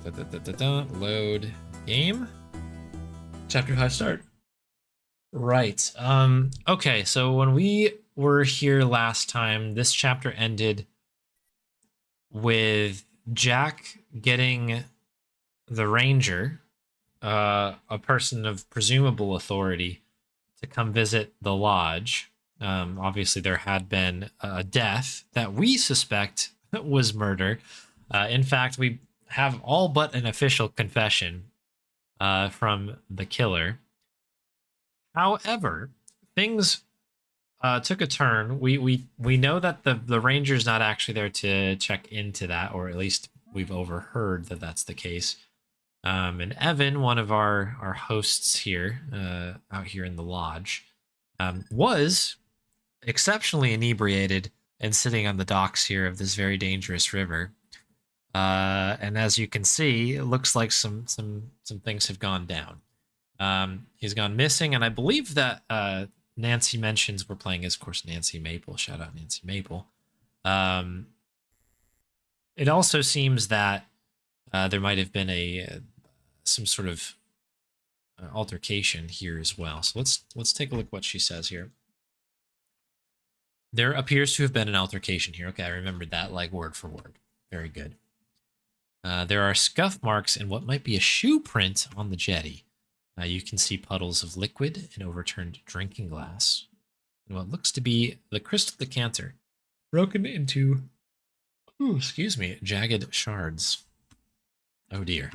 Load game. Chapter 5 start. Right. Okay, so when we were here last time, this chapter ended with Jack getting the ranger, a person of presumable authority, to come visit the lodge. Obviously, there had been a death that we suspect was murder. In fact, we have all but an official confession from the killer. However, things took a turn. We know that the ranger's not actually there to check into that, or at least we've overheard that that's the case. And Evan, one of our hosts here, out here in the lodge, was exceptionally inebriated and sitting on the docks here of this very dangerous river. And as you can see, it looks like some things have gone down. He's gone missing, and I believe that Nancy mentions we're playing as, of course, Nancy Maple. Shout out Nancy Maple. It also seems that there might have been some sort of altercation here as well. So let's take a look what she says here. There appears to have been an altercation here. Okay, I remembered that like word for word. Very good. There are scuff marks and what might be a shoe print on the jetty. You can see puddles of liquid, an overturned drinking glass, and what looks to be the crystal decanter, broken into, jagged shards. Oh dear.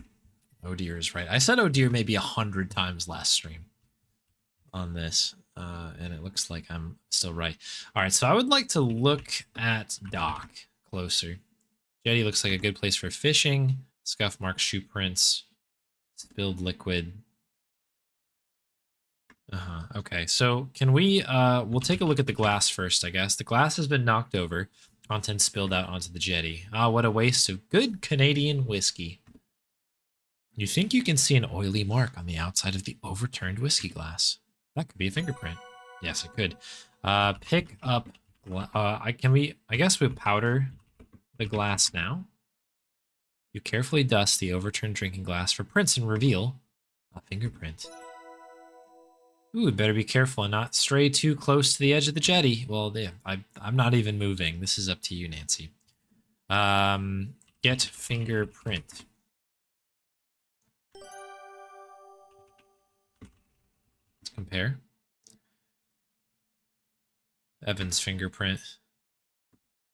Oh dear is right. I said oh dear maybe 100 times last stream on this, and it looks like I'm still right. All right, so I would like to look at dock closer. Jetty looks like a good place for fishing. Scuff marks, shoe prints, spilled liquid. Okay, so can we, we'll take a look at the glass first, I guess. The glass has been knocked over, contents spilled out onto the jetty. Ah, what a waste of good Canadian whiskey. You think you can see an oily mark on the outside of the overturned whiskey glass. That could be a fingerprint. Yes, it could. Pick up, I guess we'll powder the glass now. You carefully dust the overturned drinking glass for prints and reveal a fingerprint. Ooh, better be careful and not stray too close to the edge of the jetty. Well, yeah, I'm not even moving. This is up to you, Nancy. Get fingerprint. Let's compare. Evan's fingerprint.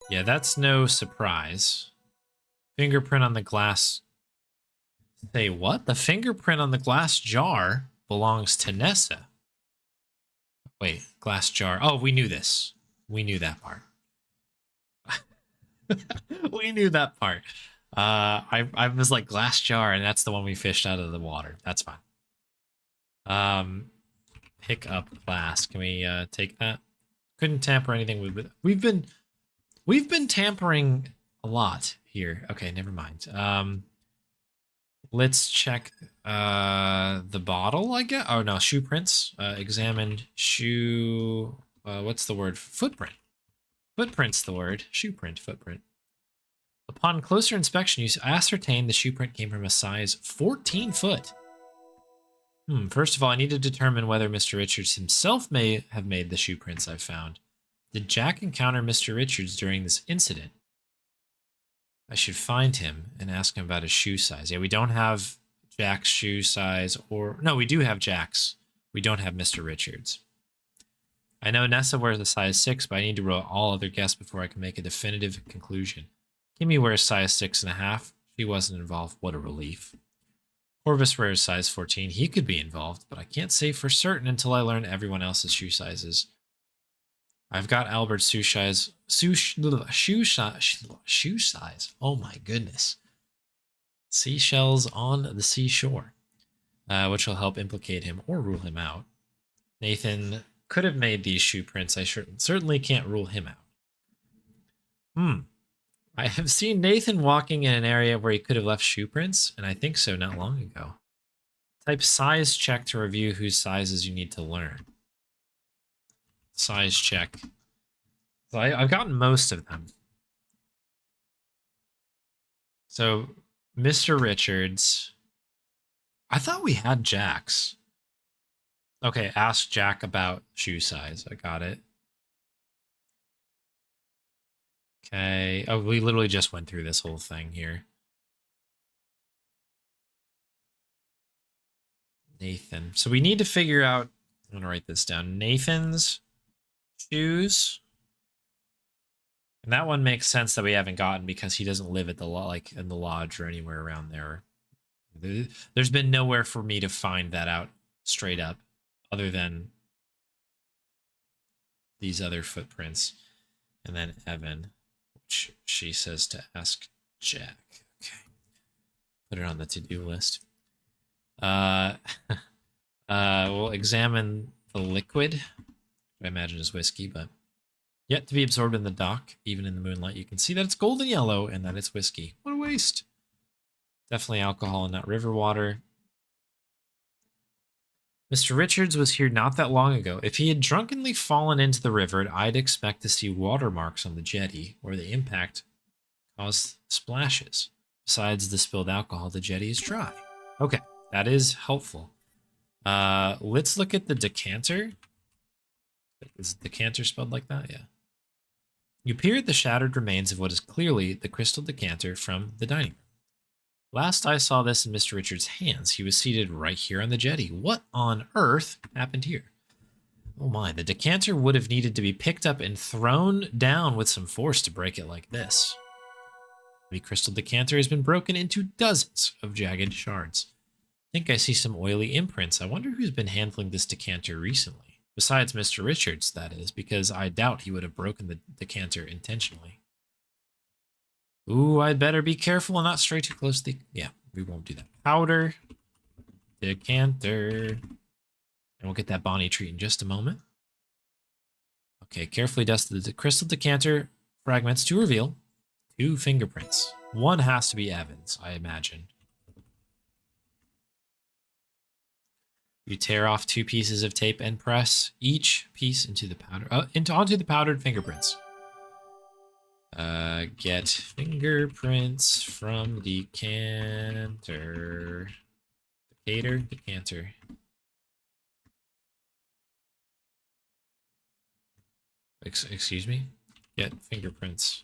Yeah, that's no surprise. Fingerprint on the glass. Say what? The fingerprint on the glass jar belongs to Nessa. Wait, glass jar. Oh, we knew this. We knew that part. We knew that part. I was like glass jar, and that's the one we fished out of the water. That's fine. Pick up glass. Can we take that? Couldn't tamper anything with. We've been tampering a lot here. Okay, never mind. Let's check the bottle, I guess. Oh no, shoe prints. Examined shoe. What's the word? Footprint. Footprint's the word. Shoe print. Footprint. Upon closer inspection, you ascertain the shoe print came from a size 14 foot. First of all, I need to determine whether Mr. Richards himself may have made the shoe prints I've found. Did Jack encounter Mr. Richards during this incident? I should find him and ask him about his shoe size. Yeah, we don't have Jack's shoe size, or no, we do have Jack's. We don't have Mr. Richards. I know Nessa wears a size 6, but I need to roll all other guesses before I can make a definitive conclusion. Kimmy wears size 6.5. She wasn't involved. What a relief. Corvus wears size 14. He could be involved, but I can't say for certain until I learn everyone else's shoe sizes. I've got Albert's shoe size. Shoe size. Oh my goodness. Seashells on the seashore, which will help implicate him or rule him out. Nathan could have made these shoe prints. I certainly can't rule him out. I have seen Nathan walking in an area where he could have left shoe prints, and I think so not long ago. Type size check to review whose sizes you need to learn. Size check. So I've gotten most of them. So Mr. Richards. I thought we had Jack's. Okay, ask Jack about shoe size. I got it. Okay. Oh, we literally just went through this whole thing here. Nathan. So we need to figure out. I'm going to write this down. Nathan's shoes. And that one makes sense that we haven't gotten because he doesn't live at the like in the lodge or anywhere around there. There's been nowhere for me to find that out straight up other than these other footprints. And then Evan, which she says to ask Jack. Okay. Put it on the to-do list. We'll examine the liquid. I imagine is whiskey, but yet to be absorbed in the dock, even in the moonlight, you can see that it's golden yellow and that it's whiskey. What a waste. Definitely alcohol and not river water. Mr. Richards was here not that long ago. If he had drunkenly fallen into the river, I'd expect to see watermarks on the jetty where the impact caused splashes. Besides the spilled alcohol, the jetty is dry. Okay, that is helpful. Let's look at the decanter. Is decanter spelled like that? Yeah. You peer at the shattered remains of what is clearly the crystal decanter from the dining room. Last I saw this in Mr. Richards' hands, he was seated right here on the jetty. What on earth happened here? Oh my, the decanter would have needed to be picked up and thrown down with some force to break it like this. The crystal decanter has been broken into dozens of jagged shards. I think I see some oily imprints. I wonder who's been handling this decanter recently. Besides Mr. Richards, that is, because I doubt he would have broken the decanter intentionally. Ooh, I'd better be careful and not stray too close to the... Yeah, we won't do that. Powder. Decanter. And we'll get that Bonnie treat in just a moment. Okay, carefully dust the crystal decanter fragments to reveal 2 fingerprints. One has to be Evan's, I imagine. You tear off 2 pieces of tape and press each piece into the powder, onto the powdered fingerprints. Get fingerprints from decanter. Decanter. Excuse me? Get fingerprints.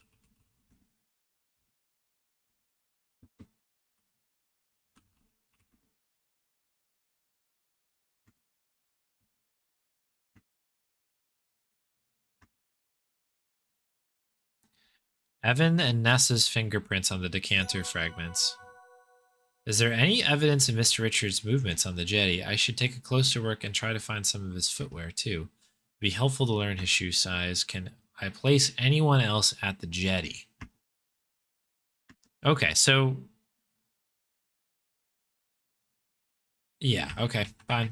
Evan and Nessa's fingerprints on the decanter fragments. Is there any evidence of Mr. Richards' movements on the jetty? I should take a closer look and try to find some of his footwear, too. It'd be helpful to learn his shoe size. Can I place anyone else at the jetty? Okay, so... Yeah, okay, fine.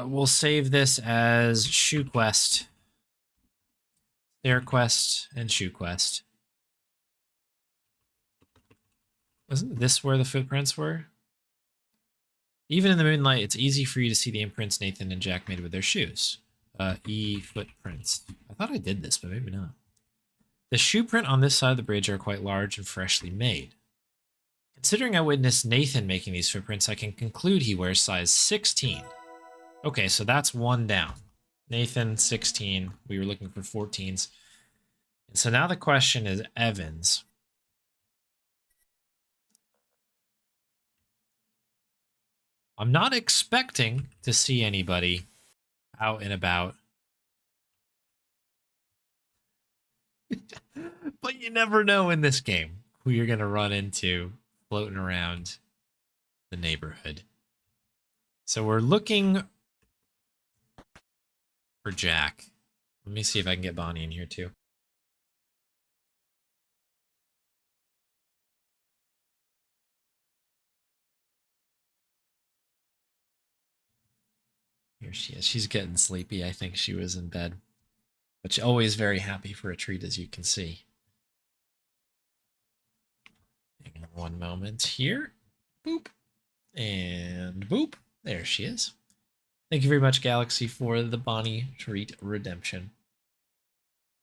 We'll save this as Shoe Quest. Stair Quest and Shoe Quest. Wasn't this where the footprints were? Even in the moonlight, it's easy for you to see the imprints Nathan and Jack made with their shoes. E footprints. I thought I did this, but maybe not. The shoe print on this side of the bridge are quite large and freshly made. Considering I witnessed Nathan making these footprints, I can conclude he wears size 16. Okay, so that's 1 down. Nathan, 16. We were looking for 14s. And so now the question is Evans. I'm not expecting to see anybody out and about. But you never know in this game who you're going to run into floating around the neighborhood. So we're looking for Jack. Let me see if I can get Bonnie in here too. Here she is. She's getting sleepy. I think she was in bed. But she's always very happy for a treat, as you can see. Hang on 1 moment here. Boop. And boop. There she is. Thank you very much, Galaxy, for the Bonnie treat redemption.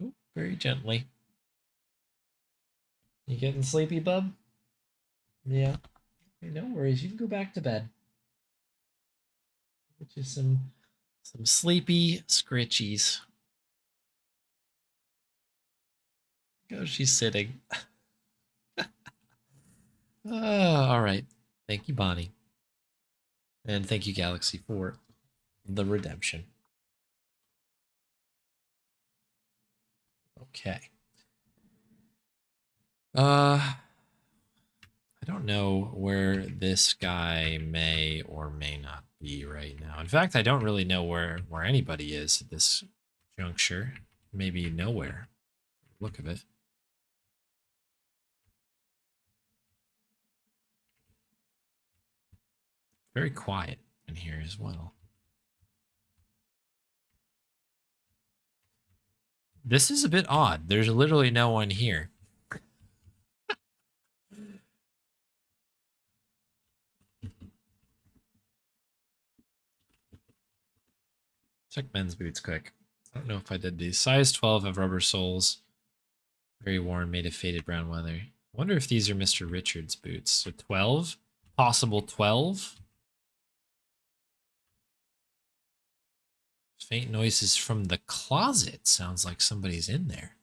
Ooh, very gently. You getting sleepy, bub? Yeah. Hey, no worries. You can go back to bed. Get you some sleepy scritchies. Oh, she's sitting. All right. Thank you, Bonnie. And thank you, Galaxy, for the redemption. Okay. I don't know where this guy may or may not be right now. In fact, I don't really know where anybody is at this juncture. Maybe nowhere. Look of it. Very quiet in here as well. This is a bit odd. There's literally no one here. Check men's boots quick. I don't know if I did these. Size 12 have rubber soles. Very worn, made of faded brown leather. I wonder if these are Mr. Richards boots. So 12? Possible 12? Faint noises from the closet. Sounds like somebody's in there.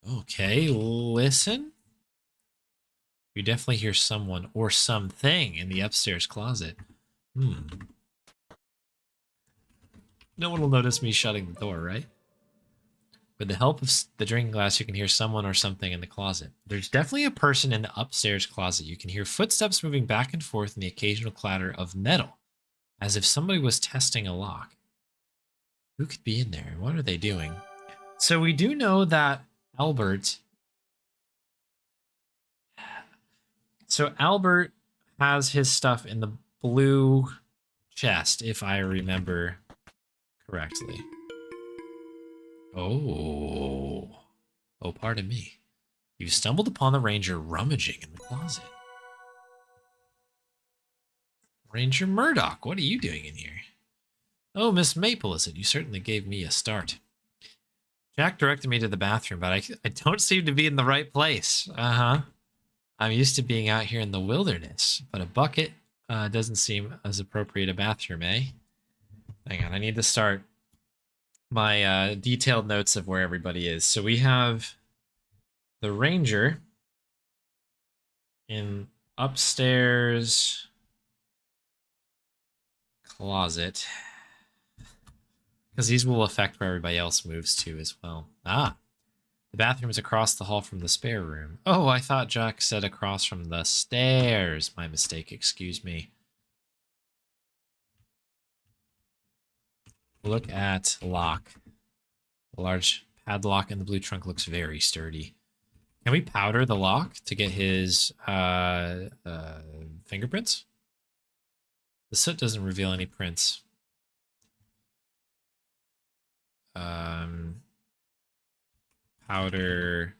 Okay, listen. You definitely hear someone or something in the upstairs closet. No one will notice me shutting the door, right? With the help of the drinking glass, you can hear someone or something in the closet. There's definitely a person in the upstairs closet. You can hear footsteps moving back and forth and the occasional clatter of metal, as if somebody was testing a lock. Who could be in there? What are they doing? So we do know that Albert... So Albert has his stuff in the blue chest, if I remember correctly. Oh, pardon me. You stumbled upon the Ranger rummaging in the closet. Ranger Murdoch, what are you doing in here? Oh, Miss Maple, is it? You certainly gave me a start. Jack directed me to the bathroom, but I don't seem to be in the right place. I'm used to being out here in the wilderness, but a bucket doesn't seem as appropriate a bathroom, eh? Hang on, I need to start my detailed notes of where everybody is. So we have the Ranger in upstairs closet, because these will affect where everybody else moves to as well. The bathroom is across the hall from the spare room. Oh, I thought Jack said across from the stairs. My mistake, excuse me. Look at lock. The large padlock in the blue trunk looks very sturdy. Can we powder the lock to get his fingerprints? The soot doesn't reveal any prints. Powder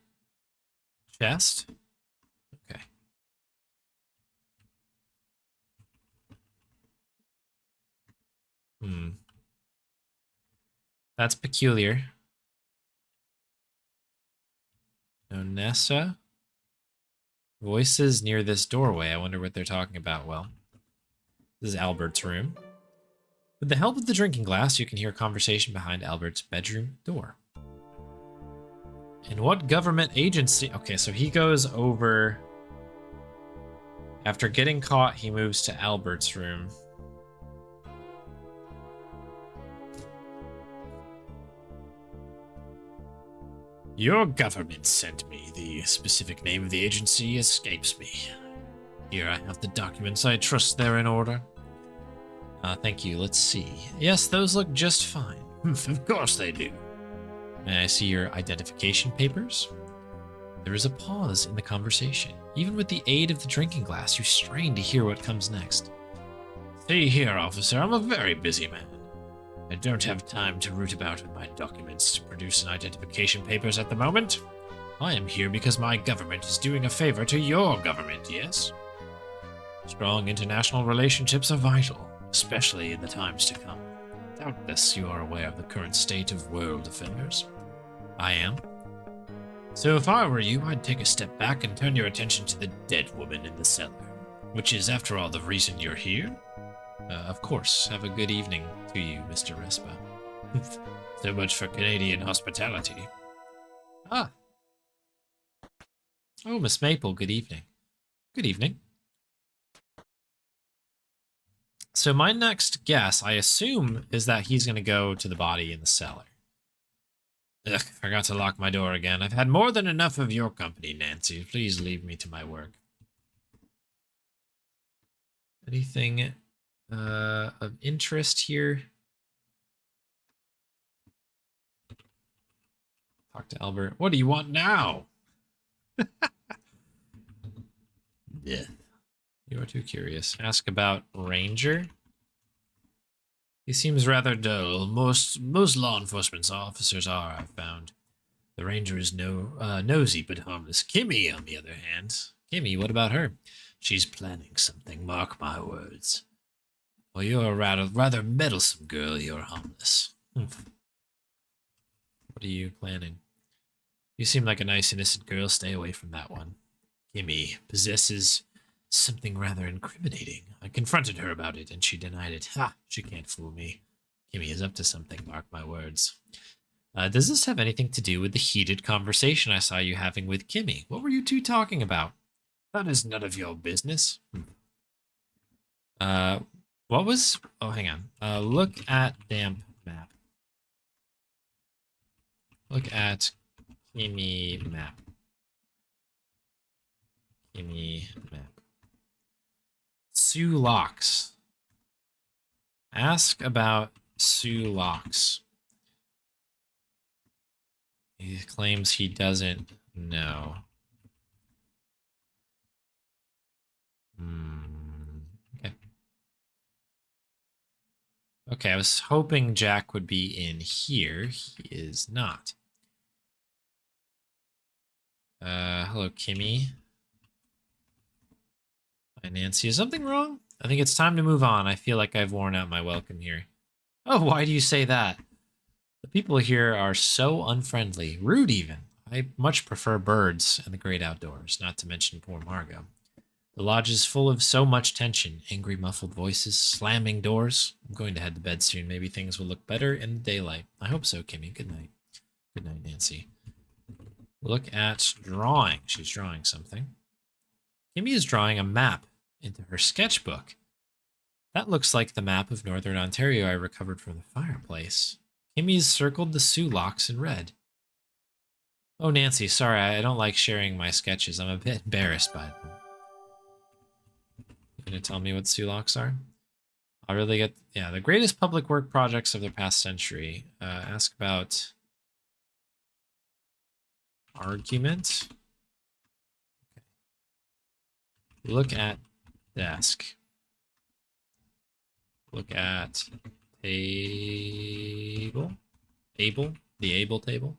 chest. Okay. That's peculiar. No Nessa. Voices near this doorway. I wonder what they're talking about. Well, this is Albert's room. With the help of the drinking glass, you can hear conversation behind Albert's bedroom door. And what government agency? Okay, so he goes over. After getting caught, he moves to Albert's room. Your government sent me. The specific name of the agency escapes me. Here I have the documents. I trust they're in order. Thank you. Let's see. Yes, those look just fine. Of course they do. May I see your identification papers? There is a pause in the conversation. Even with the aid of the drinking glass, you strain to hear what comes next. See here, officer, I'm a very busy man. I don't have time to root about with my documents to produce an identification papers at the moment. I am here because my government is doing a favor to your government, yes? Strong international relationships are vital, especially in the times to come. Doubtless you are aware of the current state of world affairs. I am. So if I were you, I'd take a step back and turn your attention to the dead woman in the cellar, which is, after all, the reason you're here. Of course. Have a good evening to you, Mr. Respa. So much for Canadian hospitality. Ah. Oh, Miss Maple, good evening. Good evening. So my next guess, I assume, is that he's going to go to the body in the cellar. Ugh, forgot to lock my door again. I've had more than enough of your company, Nancy. Please leave me to my work. Anything of interest here? Talk to Albert. What do you want now? Yeah. You are too curious. Ask about Ranger. He seems rather dull. Most law enforcement officers are, I've found. The Ranger is nosy but harmless. Kimmy, on the other hand. Kimmy, what about her? She's planning something, mark my words. Well, you're a rather meddlesome girl, you're harmless. What are you planning? You seem like a nice, innocent girl. Stay away from that one. Kimmy possesses something rather incriminating. I confronted her about it, and she denied it. Ha! She can't fool me. Kimmy is up to something, mark my words. Does this have anything to do with the heated conversation I saw you having with Kimmy? What were you two talking about? That is none of your business. What was... Oh, hang on. Look at damp map. Look at Kimmy map. Kimmy map. Sue Locks. Ask about Sue Locks. He claims he doesn't know. Okay. Okay, I was hoping Jack would be in here. He is not. Hello, Kimmy. Hi, Nancy. Is something wrong? I think it's time to move on. I feel like I've worn out my welcome here. Oh, why do you say that? The people here are so unfriendly, rude even. I much prefer birds and the great outdoors, not to mention poor Margot. The lodge is full of so much tension, angry muffled voices, slamming doors. I'm going to head to bed soon. Maybe things will look better in the daylight. I hope so, Kimmy. Good night. Good night, Nancy. Look at drawing. She's drawing something. Kimmy is drawing a map into her sketchbook. That looks like the map of Northern Ontario I recovered from the fireplace. Kimmy's circled the Sue Locks in red. Oh, Nancy, sorry, I don't like sharing my sketches. I'm a bit embarrassed by them. You gonna tell me what Sue Locks are? I'll really get... Yeah, the greatest public work projects of the past century. Ask about... Argument. Okay. Look at desk. Look at table. Able. The able table.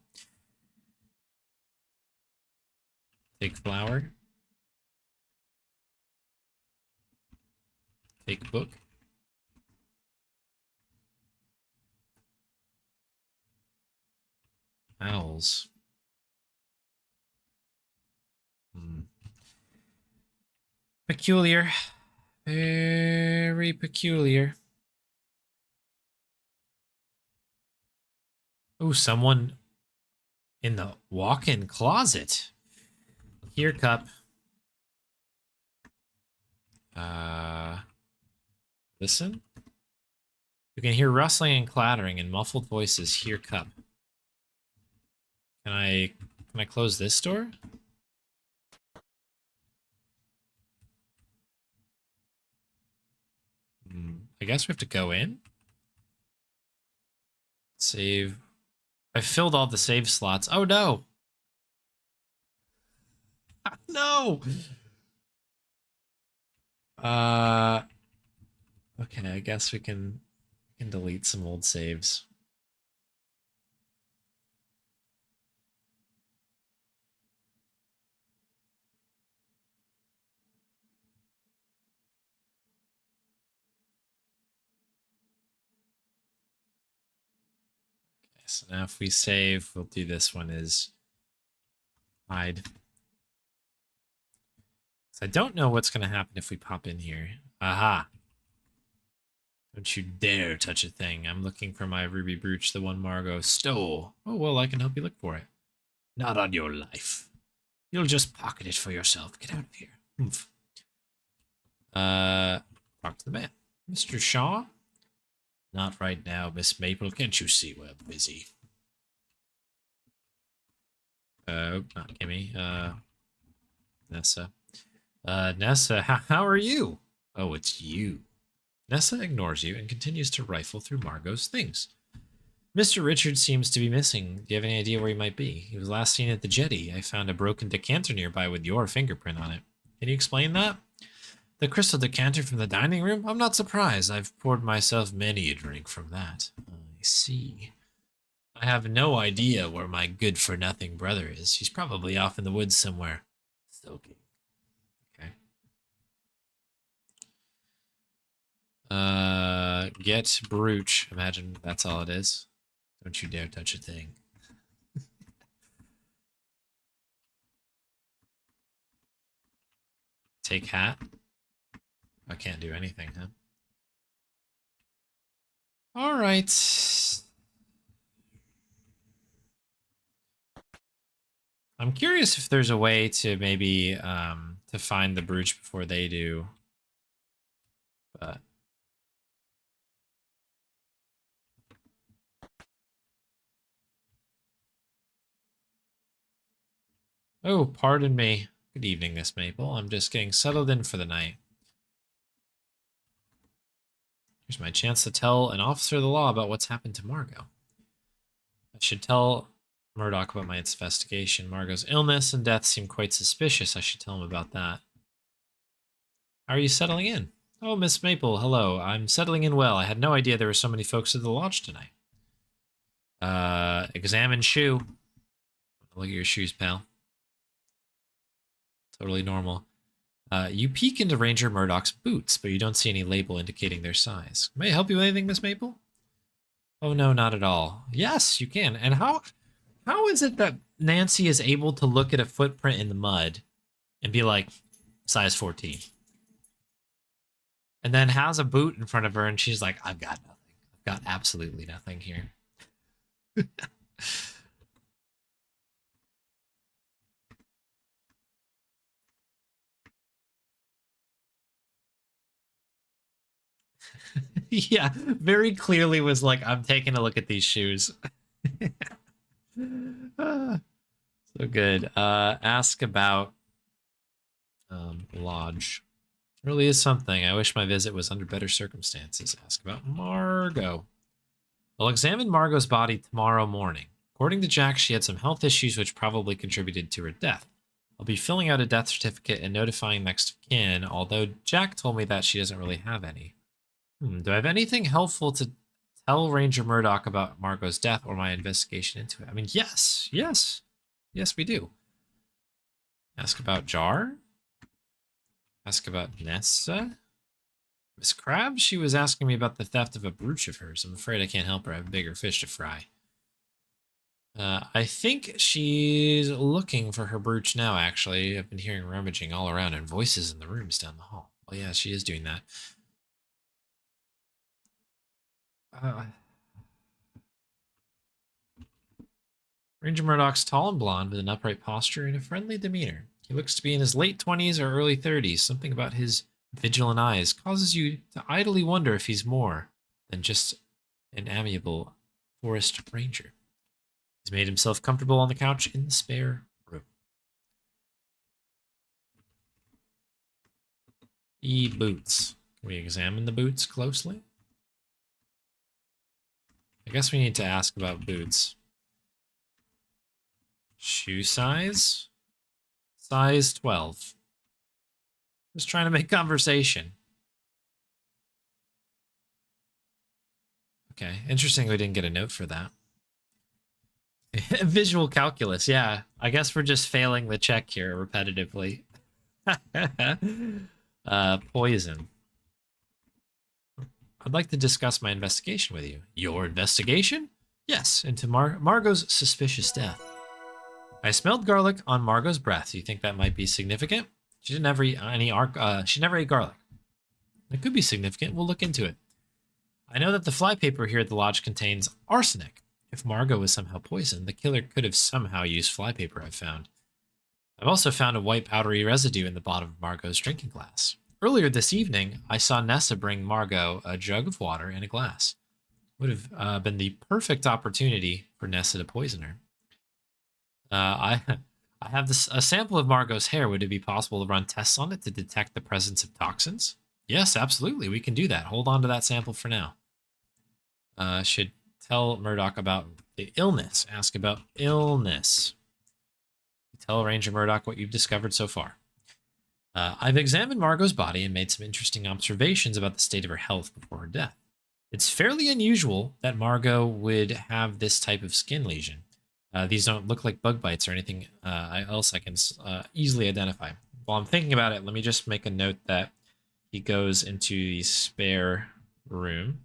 Take flower. Take book. Owls. Peculiar. Very peculiar. Oh, someone in the walk-in closet. Here, cup. Listen. You can hear rustling and clattering and muffled voices. Here, cup. Can I close this door? I guess we have to go in. Save. I filled all the save slots. Oh no. No. Okay, I guess we can delete some old saves. Okay, so now if we save, we'll do this one is hide. So I don't know what's going to happen if we pop in here. Aha. Don't you dare touch a thing. I'm looking for my ruby brooch, the one Margot stole. Oh, well, I can help you look for it. Not on your life. You'll just pocket it for yourself. Get out of here. Oomph. Talk to the man. Mr. Shaw? Not right now, Miss Maple. Can't you see we're busy? Not Kimmy. Nessa. Nessa, how are you? Oh, it's you. Nessa ignores you and continues to rifle through Margot's things. Mr. Richard seems to be missing. Do you have any idea where he might be? He was last seen at the jetty. I found a broken decanter nearby with your fingerprint on it. Can you explain that? The crystal decanter from the dining room? I'm not surprised. I've poured myself many a drink from that. I see. I have no idea where my good-for-nothing brother is. He's probably off in the woods somewhere. Soaking. Okay. Get brooch. Imagine that's all it is. Don't you dare touch a thing. Take hat. I can't do anything, huh? All right. I'm curious if there's a way to maybe to find the brooch before they do. But oh, pardon me. Good evening, Miss Maple. I'm just getting settled in for the night. Here's my chance to tell an officer of the law about what's happened to Margot. I should tell Murdoch about my investigation. Margot's illness and death seem quite suspicious. I should tell him about that. How are you settling in? Oh, Miss Maple, hello. I'm settling in well. I had no idea there were so many folks at the lodge tonight. Examine shoe. Look at your shoes, pal. Totally normal. You peek into Ranger Murdoch's boots, but you don't see any label indicating their size. May I help you with anything, Miss Maple? Oh, no, not at all. Yes, you can. And how is it that Nancy is able to look at a footprint in the mud and be like, size 14? And then has a boot in front of her and she's like, I've got nothing. I've got absolutely nothing here. Yeah, very clearly was like, I'm taking a look at these shoes. So good. Ask about lodge. Really is something. I wish my visit was under better circumstances. Ask about Margot. I'll examine Margot's body tomorrow morning. According to Jack, she had some health issues which probably contributed to her death. I'll be filling out a death certificate and notifying next of kin, although Jack told me that she doesn't really have any. Do I have anything helpful to tell Ranger Murdoch about Margot's death or my investigation into it? I mean, yes. Yes, we do. Ask about Jar. Ask about Nessa. Miss Crabbe, she was asking me about the theft of a brooch of hers. I'm afraid I can't help her. I have bigger fish to fry. I think she's looking for her brooch now, actually. I've been hearing rummaging all around and voices in the rooms down the hall. Well, yeah, she is doing that. Ranger Murdoch's tall and blonde with an upright posture and a friendly demeanor. He looks to be in his late 20s or early 30s. Something about his vigilant eyes causes you to idly wonder if he's more than just an amiable forest ranger. He's made himself comfortable on the couch in the spare room. Boots. Can we examine the boots closely? I guess we need to ask about boots. Shoe size? Size 12. Just trying to make conversation. Okay, interesting we didn't get a note for that. Visual calculus, yeah. I guess we're just failing the check here repetitively. Poison. I'd like to discuss my investigation with you. Your investigation? Yes, into Margot's suspicious death. I smelled garlic on Margot's breath. Do you think that might be significant? She didn't ever eat any she never ate garlic. It could be significant. We'll look into it. I know that the flypaper here at the lodge contains arsenic. If Margot was somehow poisoned, the killer could have somehow used flypaper, I've found. I've also found a white powdery residue in the bottom of Margot's drinking glass. Earlier this evening, I saw Nessa bring Margot a jug of water and a glass. Would have been the perfect opportunity for Nessa to poison her. I have a sample of Margot's hair. Would it be possible to run tests on it to detect the presence of toxins? Yes, absolutely. We can do that. Hold on to that sample for now. Should tell Murdoch about the illness. Ask about illness. Tell Ranger Murdoch what you've discovered so far. I've examined Margot's body and made some interesting observations about the state of her health before her death. It's fairly unusual that Margot would have this type of skin lesion. These don't look like bug bites or anything else I can easily identify. While I'm thinking about it, let me just make a note that he goes into the spare room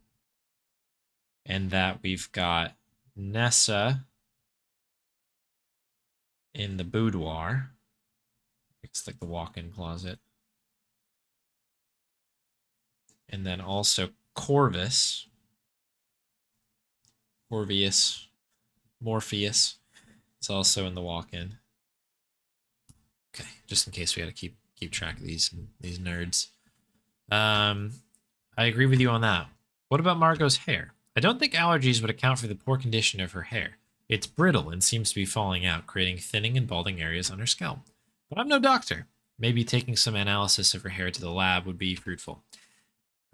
and that we've got Nessa in the boudoir. It's like the walk-in closet. And then also Corvus. Morpheus. It's also in the walk-in. Okay, just in case we got to keep track of these nerds. I agree with you on that. What about Margot's hair? I don't think allergies would account for the poor condition of her hair. It's brittle and seems to be falling out, creating thinning and balding areas on her scalp. But I'm no doctor. Maybe taking some analysis of her hair to the lab would be fruitful.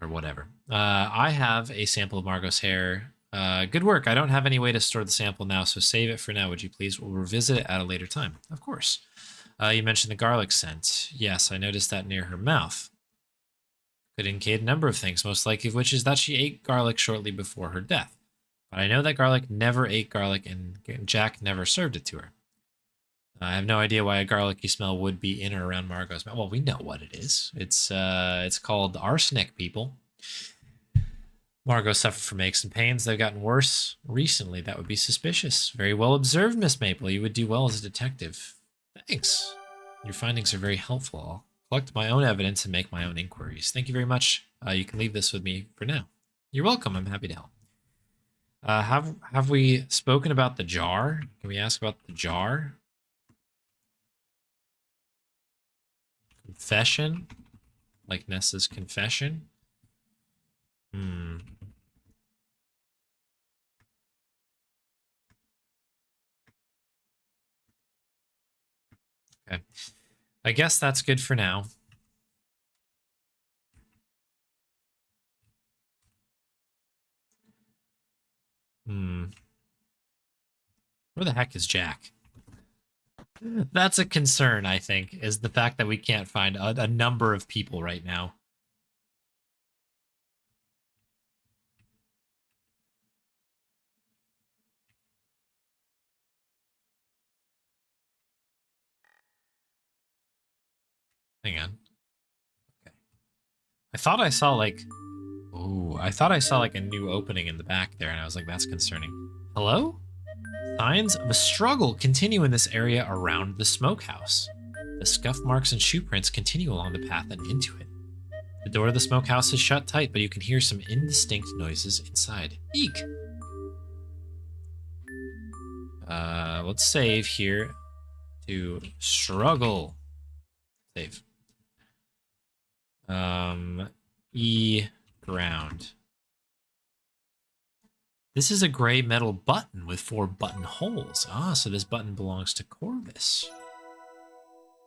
Or whatever. I have a sample of Margot's hair. Good work. I don't have any way to store the sample now, so save it for now, would you please? We'll revisit it at a later time. Of course. You mentioned the garlic scent. Yes, I noticed that near her mouth. Could indicate a number of things, most likely of which is that she ate garlic shortly before her death. But I know that garlic never ate garlic and Jack never served it to her. I have no idea why a garlicky smell would be in or around Margot's mouth. Well, we know what it is. It's called arsenic, people. Margot suffered from aches and pains. They've gotten worse recently. That would be suspicious. Very well observed, Miss Maple. You would do well as a detective. Thanks. Your findings are very helpful. I'll collect my own evidence and make my own inquiries. Thank you very much. You can leave this with me for now. You're welcome. I'm happy to help. Have we spoken about the jar? Can we ask about the jar? Confession? Like Nessa's confession? Okay. I guess that's good for now. Where the heck is Jack? That's a concern, I think, is the fact that we can't find a number of people right now. Hang on. Okay. I thought I saw like... Ooh, I thought I saw like a new opening in the back there, and I was like, that's concerning. Hello? Signs of a struggle continue in this area around the smokehouse. The scuff marks and shoe prints continue along the path and into it. The door of the smokehouse is shut tight, but you can hear some indistinct noises inside. Eek! Let's save here to struggle. Save. E ground. This is a gray metal button with 4 button holes. Ah, so this button belongs to Corvus.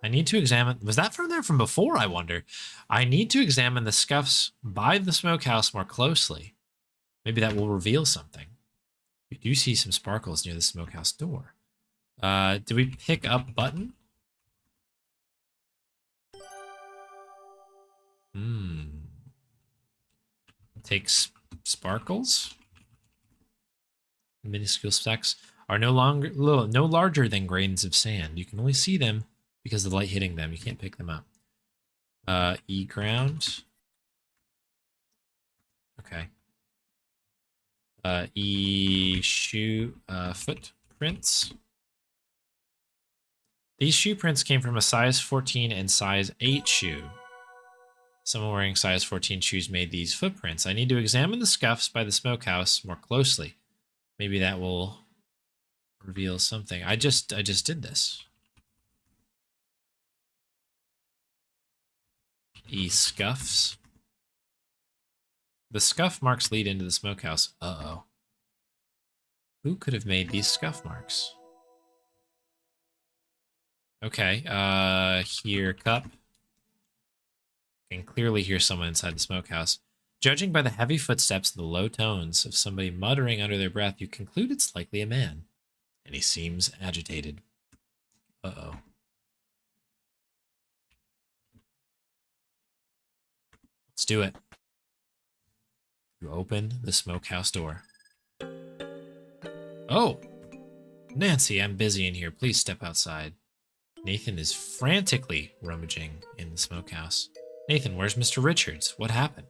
I need to examine... Was that from there from before, I wonder? I need to examine the scuffs by the smokehouse more closely. Maybe that will reveal something. We do see some sparkles near the smokehouse door. Do we pick up button? Take sparkles? Minuscule specks are no larger than grains of sand. You can only see them because of the light hitting them. You can't pick them up. E ground. Okay. E shoe footprints. These shoe prints came from a size 14 and size 8 shoe. Someone wearing size 14 shoes made these footprints. I need to examine the scuffs by the smokehouse more closely. Maybe that will reveal something. I just did this. Scuffs. The scuff marks lead into the smokehouse. Uh-oh. Who could have made these scuff marks? Okay, here, cup. Can clearly hear someone inside the smokehouse. Judging by the heavy footsteps and the low tones of somebody muttering under their breath, you conclude it's likely a man. And he seems agitated. Uh-oh. Let's do it. You open the smokehouse door. Oh! Nancy, I'm busy in here. Please step outside. Nathan is frantically rummaging in the smokehouse. Nathan, where's Mr. Richards? What happened?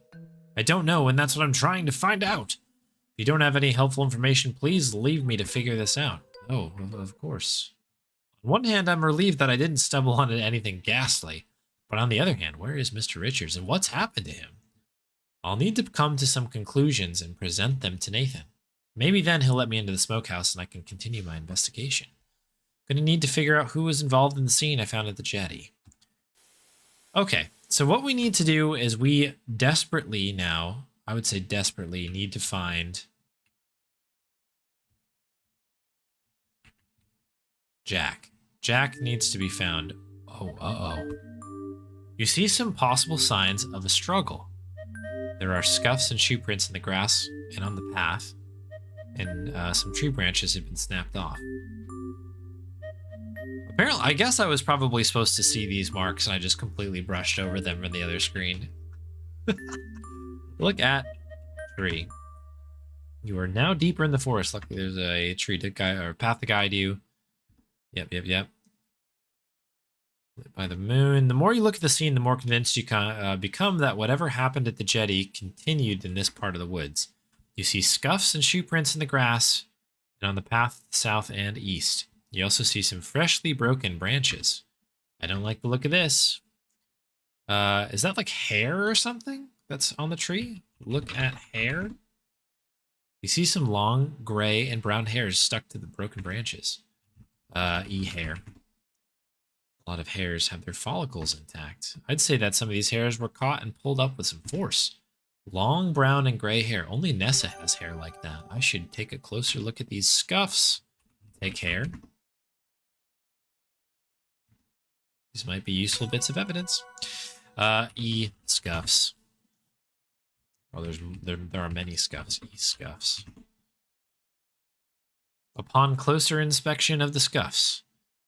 I don't know, and that's what I'm trying to find out. If you don't have any helpful information, please leave me to figure this out. Oh, of course. On one hand, I'm relieved that I didn't stumble onto anything ghastly. But on the other hand, where is Mr. Richards, and what's happened to him? I'll need to come to some conclusions and present them to Nathan. Maybe then he'll let me into the smokehouse and I can continue my investigation. Gonna need to figure out who was involved in the scene I found at the jetty. Okay, so what we need to do is we desperately now, I would say desperately, need to find Jack. Jack needs to be found. Oh, uh-oh. You see some possible signs of a struggle. There are scuffs and shoe prints in the grass and on the path, and some tree branches have been snapped off. Apparently, I guess I was probably supposed to see these marks and I just completely brushed over them from the other screen. Look at tree. You are now deeper in the forest. Luckily, there's a tree to guide or path to guide you. Yep. Lit by the moon. The more you look at the scene, the more convinced you become that whatever happened at the jetty continued in this part of the woods. You see scuffs and shoe prints in the grass and on the path to the south and east. You also see some freshly broken branches. I don't like the look of this. Is that like hair or something that's on the tree? Look at hair. You see some long gray and brown hairs stuck to the broken branches. Hair. A lot of hairs have their follicles intact. I'd say that some of these hairs were caught and pulled up with some force. Long brown and gray hair. Only Nessa has hair like that. I should take a closer look at these scuffs. Take hair. These might be useful bits of evidence. Scuffs. Oh, there are many scuffs. Scuffs. Upon closer inspection of the scuffs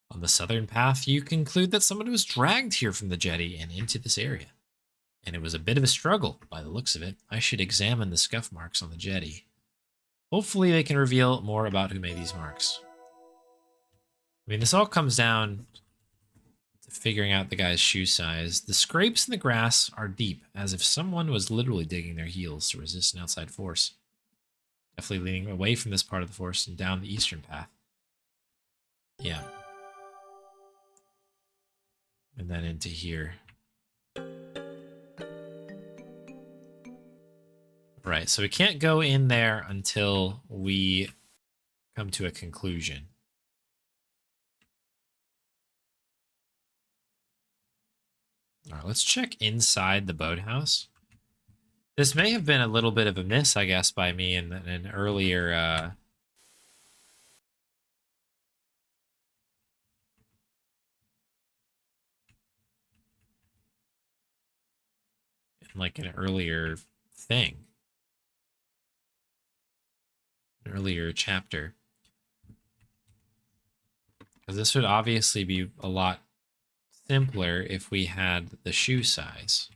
on the southern path, you conclude that someone was dragged here from the jetty and into this area. And it was a bit of a struggle, by the looks of it. I should examine the scuff marks on the jetty. Hopefully they can reveal more about who made these marks. I mean, this all comes down to figuring out the guy's shoe size. The scrapes in the grass are deep, as if someone was literally digging their heels to resist an outside force. Definitely leaning away from this part of the forest and down the eastern path. Yeah. And then into here. Right, so we can't go in there until we come to a conclusion. All right, let's check inside the boathouse. This may have been a little bit of a miss, I guess, by me in an earlier... like an earlier thing. An earlier chapter. Because this would obviously be a lot simpler if we had the shoe size.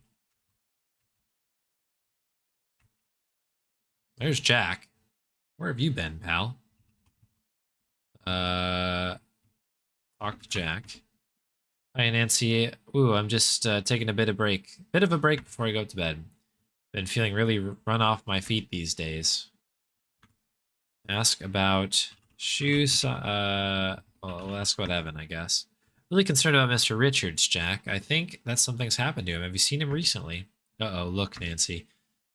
There's Jack. Where have you been, pal? Talk to Jack. Hi, Nancy. Ooh, I'm just taking a bit of a break before I go to bed. Been feeling really run off my feet these days. Ask about shoes. Well, I'll ask about Evan, I guess. Really concerned about Mr. Richards, Jack. I think that something's happened to him. Have you seen him recently? Uh-oh, look, Nancy.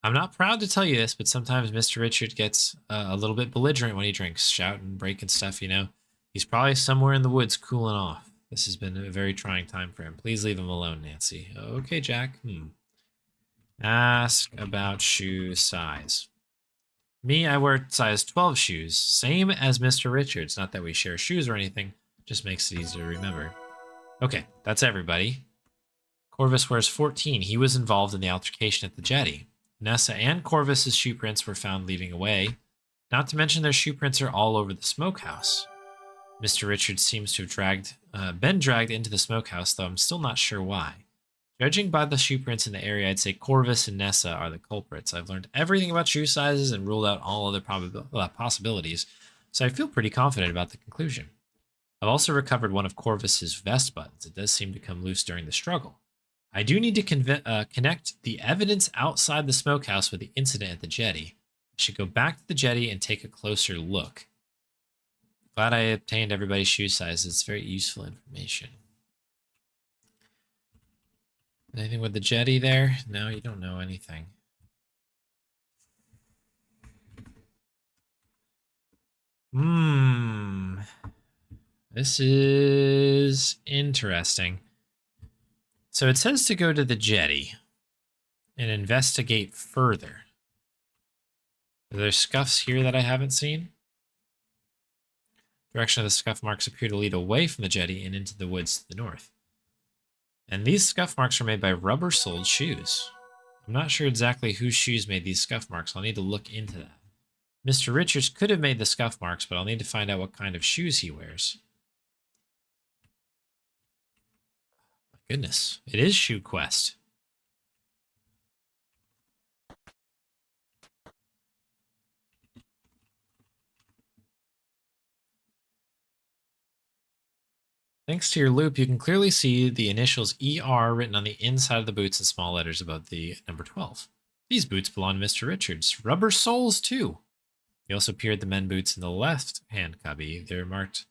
I'm not proud to tell you this, but sometimes Mr. Richard gets a little bit belligerent when he drinks, shouting, breaking stuff, you know. He's probably somewhere in the woods cooling off. This has been a very trying time for him. Please leave him alone, Nancy. Okay, Jack. Ask about shoe size. Me, I wear size 12 shoes, same as Mr. Richards. Not that we share shoes or anything, just makes it easier to remember. Okay, that's everybody. Corvus wears 14. He was involved in the altercation at the jetty. Nessa and Corvus's shoe prints were found leaving away. Not to mention their shoe prints are all over the smokehouse. Mr. Richards seems to have been dragged into the smokehouse, though I'm still not sure why. Judging by the shoe prints in the area, I'd say Corvus and Nessa are the culprits. I've learned everything about shoe sizes and ruled out all other possibilities, so I feel pretty confident about the conclusion. I've also recovered one of Corvus's vest buttons. It does seem to come loose during the struggle. I do need to connect the evidence outside the smokehouse with the incident at the jetty. I should go back to the jetty and take a closer look. Glad I obtained everybody's shoe size. It's very useful information. Anything with the jetty there? No, you don't know anything. This is interesting. So it says to go to the jetty and investigate further. Are there scuffs here that I haven't seen? Direction of the scuff marks appear to lead away from the jetty and into the woods to the north. And these scuff marks are made by rubber-soled shoes. I'm not sure exactly whose shoes made these scuff marks. I'll need to look into that. Mr. Richards could have made the scuff marks, but I'll need to find out what kind of shoes he wears. My goodness, it is Shoe Quest. Thanks to your loop, you can clearly see the initials ER written on the inside of the boots in small letters above the number 12. These boots belong to Mr. Richards. Rubber soles, too. They also appeared the men boots in the left-hand cubby. They're marked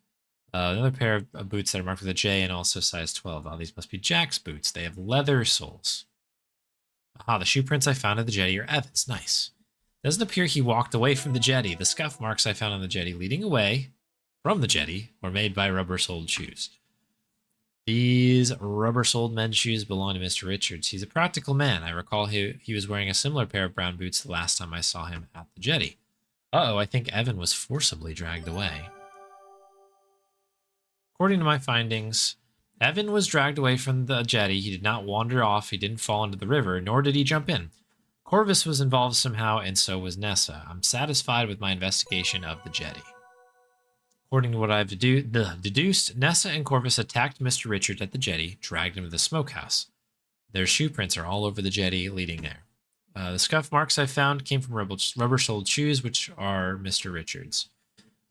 another pair of boots that are marked with a J and also size 12. Oh, these must be Jack's boots. They have leather soles. Aha, the shoe prints I found at the jetty are Evan's. Nice. Doesn't appear he walked away from the jetty. The scuff marks I found on the jetty leading away from the jetty were made by rubber-soled shoes. These rubber-soled men's shoes belong to Mr. Richards. He's a practical man. I recall he was wearing a similar pair of brown boots the last time I saw him at the jetty. Uh-oh, I think Evan was forcibly dragged away. According to my findings, Evan was dragged away from the jetty. He did not wander off. He didn't fall into the river, nor did he jump in. Corvus was involved somehow, and so was Nessa. I'm satisfied with my investigation of the jetty. According to what I've deduced, Nessa and Corvus attacked Mr. Richard at the jetty, dragged him to the smokehouse. Their shoe prints are all over the jetty leading there. The scuff marks I found came from rubber-soled shoes, which are Mr. Richard's.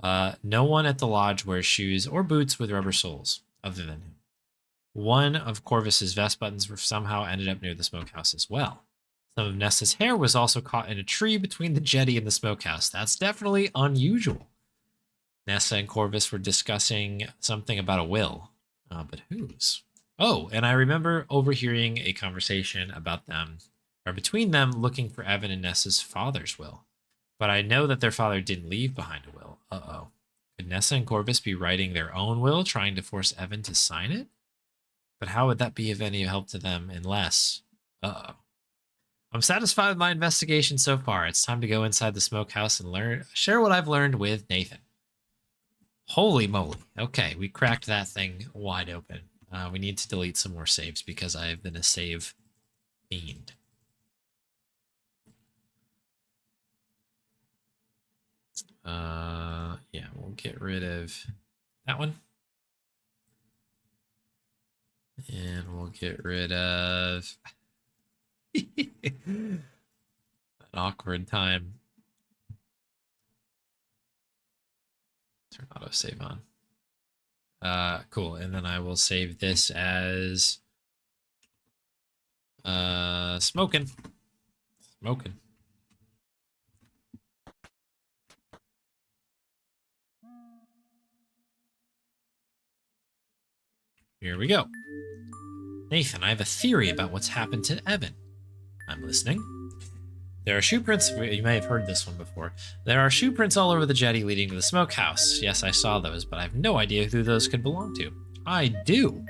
No one at the lodge wears shoes or boots with rubber soles, other than him. One of Corvus's vest buttons somehow ended up near the smokehouse as well. Some of Nessa's hair was also caught in a tree between the jetty and the smokehouse. That's definitely unusual. Nessa and Corvus were discussing something about a will. But whose? Oh, and I remember overhearing a conversation about them, or between them, looking for Evan and Nessa's father's will. But I know that their father didn't leave behind a will. Uh-oh. Could Nessa and Corvus be writing their own will, trying to force Evan to sign it? But how would that be of any help to them unless... Uh-oh. I'm satisfied with my investigation so far. It's time to go inside the smokehouse and share what I've learned with Nathan. Holy moly. Okay, we cracked that thing wide open. We need to delete some more saves because I have been a save fiend. Yeah, we'll get rid of that one. And we'll get rid of an awkward time. Turn autosave on. Cool. And then I will save this as smoking. Smoking. Here we go. Nathan, I have a theory about what's happened to Evan. I'm listening. There are shoe prints. You may have heard this one before. There are shoe prints all over the jetty leading to the smokehouse. Yes, I saw those, but I have no idea who those could belong to. I do.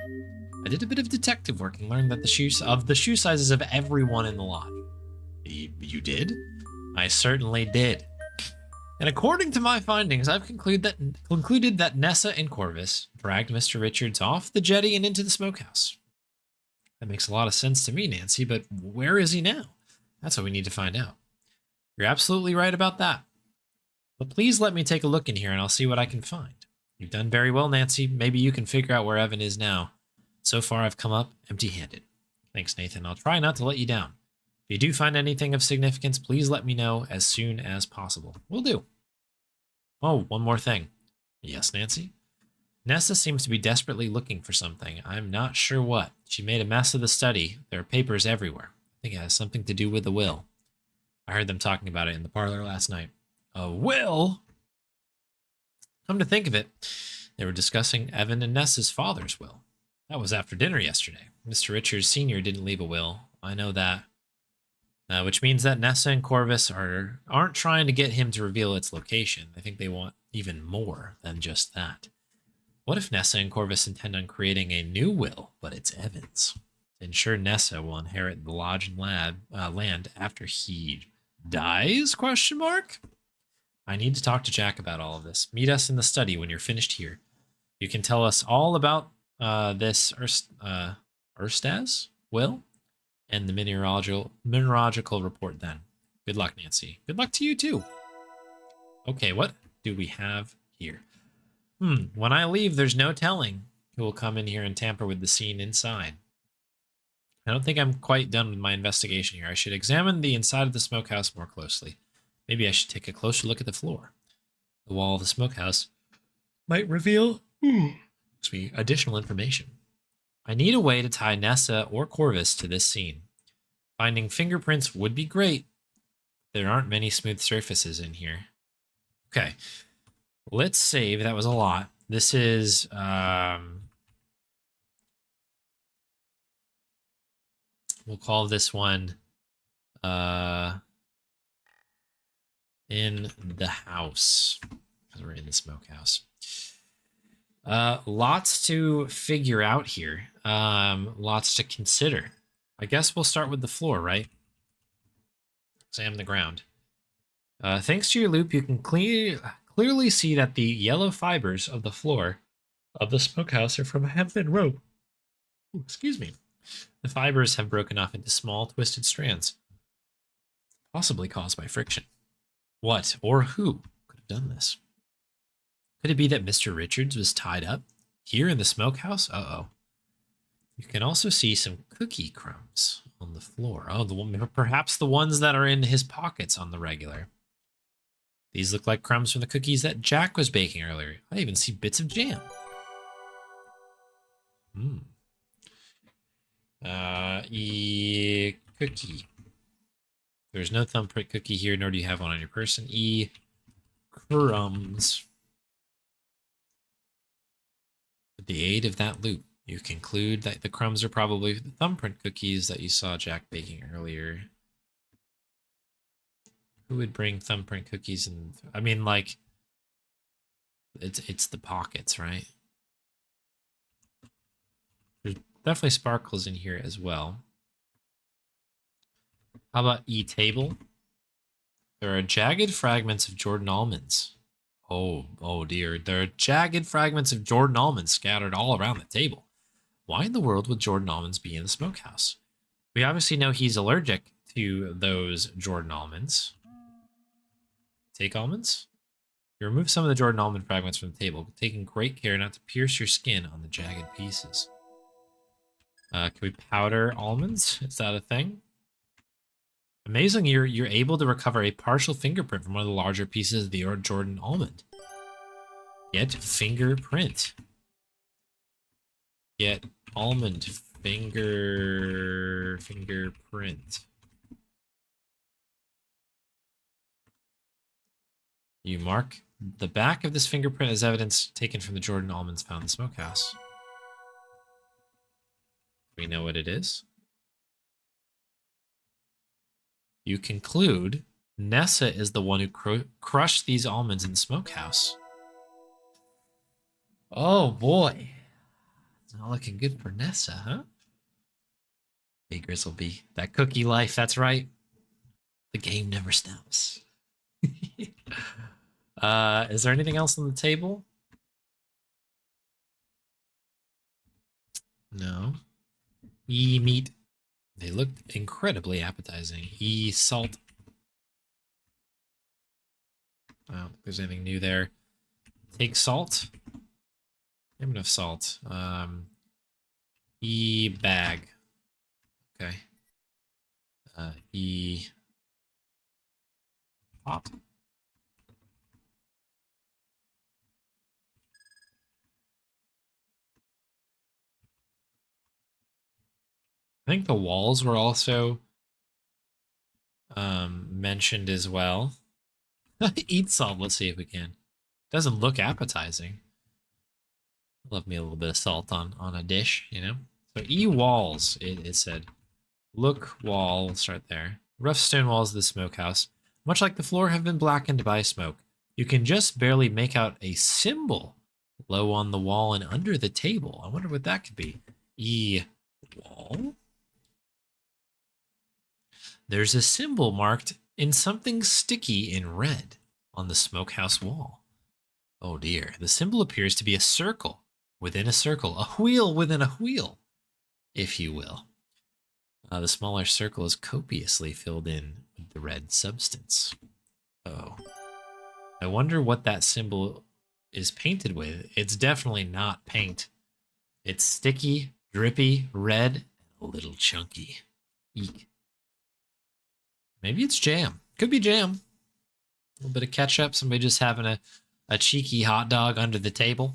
I did a bit of detective work and learned that the shoe sizes of everyone in the lodge. You did? I certainly did. And according to my findings, I've concluded that Nessa and Corvus dragged Mr. Richards off the jetty and into the smokehouse. That makes a lot of sense to me, Nancy, but where is he now? That's what we need to find out. You're absolutely right about that. But please let me take a look in here and I'll see what I can find. You've done very well, Nancy. Maybe you can figure out where Evan is now. So far, I've come up empty-handed. Thanks, Nathan. I'll try not to let you down. If you do find anything of significance, please let me know as soon as possible. Will do. Oh, one more thing. Yes, Nancy? Nessa seems to be desperately looking for something. I'm not sure what. She made a mess of the study. There are papers everywhere. I think it has something to do with the will. I heard them talking about it in the parlor last night. A will? Come to think of it, they were discussing Evan and Nessa's father's will. That was after dinner yesterday. Mr. Richards Sr. didn't leave a will. I know that. Which means that Nessa and Corvus aren't trying to get him to reveal its location. I think they want even more than just that. What if Nessa and Corvus intend on creating a new will, but it's Evan's? To ensure Nessa will inherit the lodge and land after he dies? ? I need to talk to Jack about all of this. Meet us in the study when you're finished here. You can tell us all about this Erstaz will and the mineralogical report then. Good luck, Nancy. Good luck to you too. Okay, what do we have here? When I leave, there's no telling who will come in here and tamper with the scene inside. I don't think I'm quite done with my investigation here. I should examine the inside of the smokehouse more closely. Maybe I should take a closer look at the floor. The wall of the smokehouse might reveal additional information. I need a way to tie Nessa or Corvus to this scene. Finding fingerprints would be great. There aren't many smooth surfaces in here. Okay, let's save. That was a lot. This is we'll call this one in the house, because we're in the smokehouse. Lots to figure out here. Lots to consider. I guess we'll start with the floor, right? Examine the ground. Thanks to your loop, you can clearly see that the yellow fibers of the floor of the smokehouse are from a hempen rope. Ooh, excuse me. The fibers have broken off into small, twisted strands, possibly caused by friction. What or who could have done this? Could it be that Mr. Richards was tied up here in the smokehouse? Uh-oh. You can also see some cookie crumbs on the floor. Oh, perhaps the ones that are in his pockets on the regular. These look like crumbs from the cookies that Jack was baking earlier. I even see bits of jam. Cookie. There's no thumbprint cookie here, nor do you have one on your person. Crumbs. With the aid of that loop, you conclude that the crumbs are probably the thumbprint cookies that you saw Jack baking earlier. Who would bring thumbprint cookies in? I mean, like, it's the pockets, right? There's definitely sparkles in here as well. How about E-table? There are jagged fragments of Jordan almonds. Oh dear. There are jagged fragments of Jordan almonds scattered all around the table. Why in the world would Jordan almonds be in the smokehouse? We obviously know he's allergic to those Jordan almonds. Take almonds? You remove some of the Jordan almond fragments from the table, taking great care not to pierce your skin on the jagged pieces. Can we powder almonds? Is that a thing? Amazing, you're able to recover a partial fingerprint from one of the larger pieces of the Jordan almond. Get fingerprint. Get almond fingerprint. You mark the back of this fingerprint as evidence taken from the Jordan almonds found in the smokehouse. We know what it is. You conclude Nessa is the one who crushed these almonds in the smokehouse. Oh boy. It's not looking good for Nessa, huh? Hey, Grizzleby. That cookie life, that's right. The game never stops. Is there anything else on the table? No. Meat. They looked incredibly appetizing. Salt. I don't think there's anything new there. Take salt. I have enough salt. Bag. Okay. Pot. I think the walls were also mentioned as well. Eat salt. Let's see if we can. Doesn't look appetizing. Love me a little bit of salt on a dish, you know? So walls, it said. Look wall, we'll start there. Rough stone walls of the smokehouse, much like the floor, have been blackened by smoke. You can just barely make out a symbol low on the wall and under the table. I wonder what that could be. Wall? There's a symbol marked in something sticky in red on the smokehouse wall. Oh dear. The symbol appears to be a circle within a circle, a wheel within a wheel, if you will. The smaller circle is copiously filled in with the red substance. Oh. I wonder what that symbol is painted with. It's definitely not paint. It's sticky, drippy, red, and a little chunky. Eek. Maybe it's jam. Could be jam. A little bit of ketchup. Somebody just having a cheeky hot dog under the table.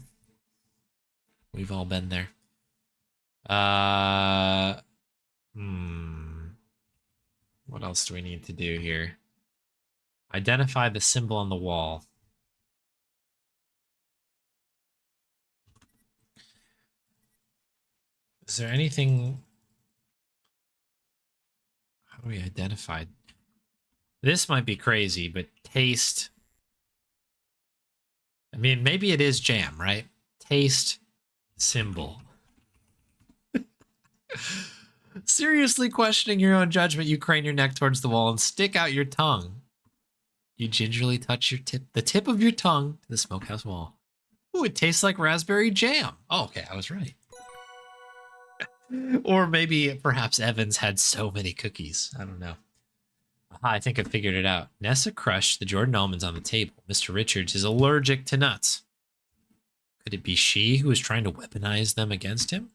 We've all been there. What else do we need to do here? Identify the symbol on the wall. Is there anything? How do we identify? This might be crazy, but taste. I mean, maybe it is jam, right? Taste symbol. Seriously questioning your own judgment, you crane your neck towards the wall and stick out your tongue. You gingerly touch the tip of your tongue to the smokehouse wall. Ooh, it tastes like raspberry jam. Oh, okay, I was right. Or maybe perhaps Evans had so many cookies. I don't know. Aha, I think I figured it out. Nessa crushed the Jordan almonds on the table. Mr. Richards is allergic to nuts. Could it be she who was trying to weaponize them against him?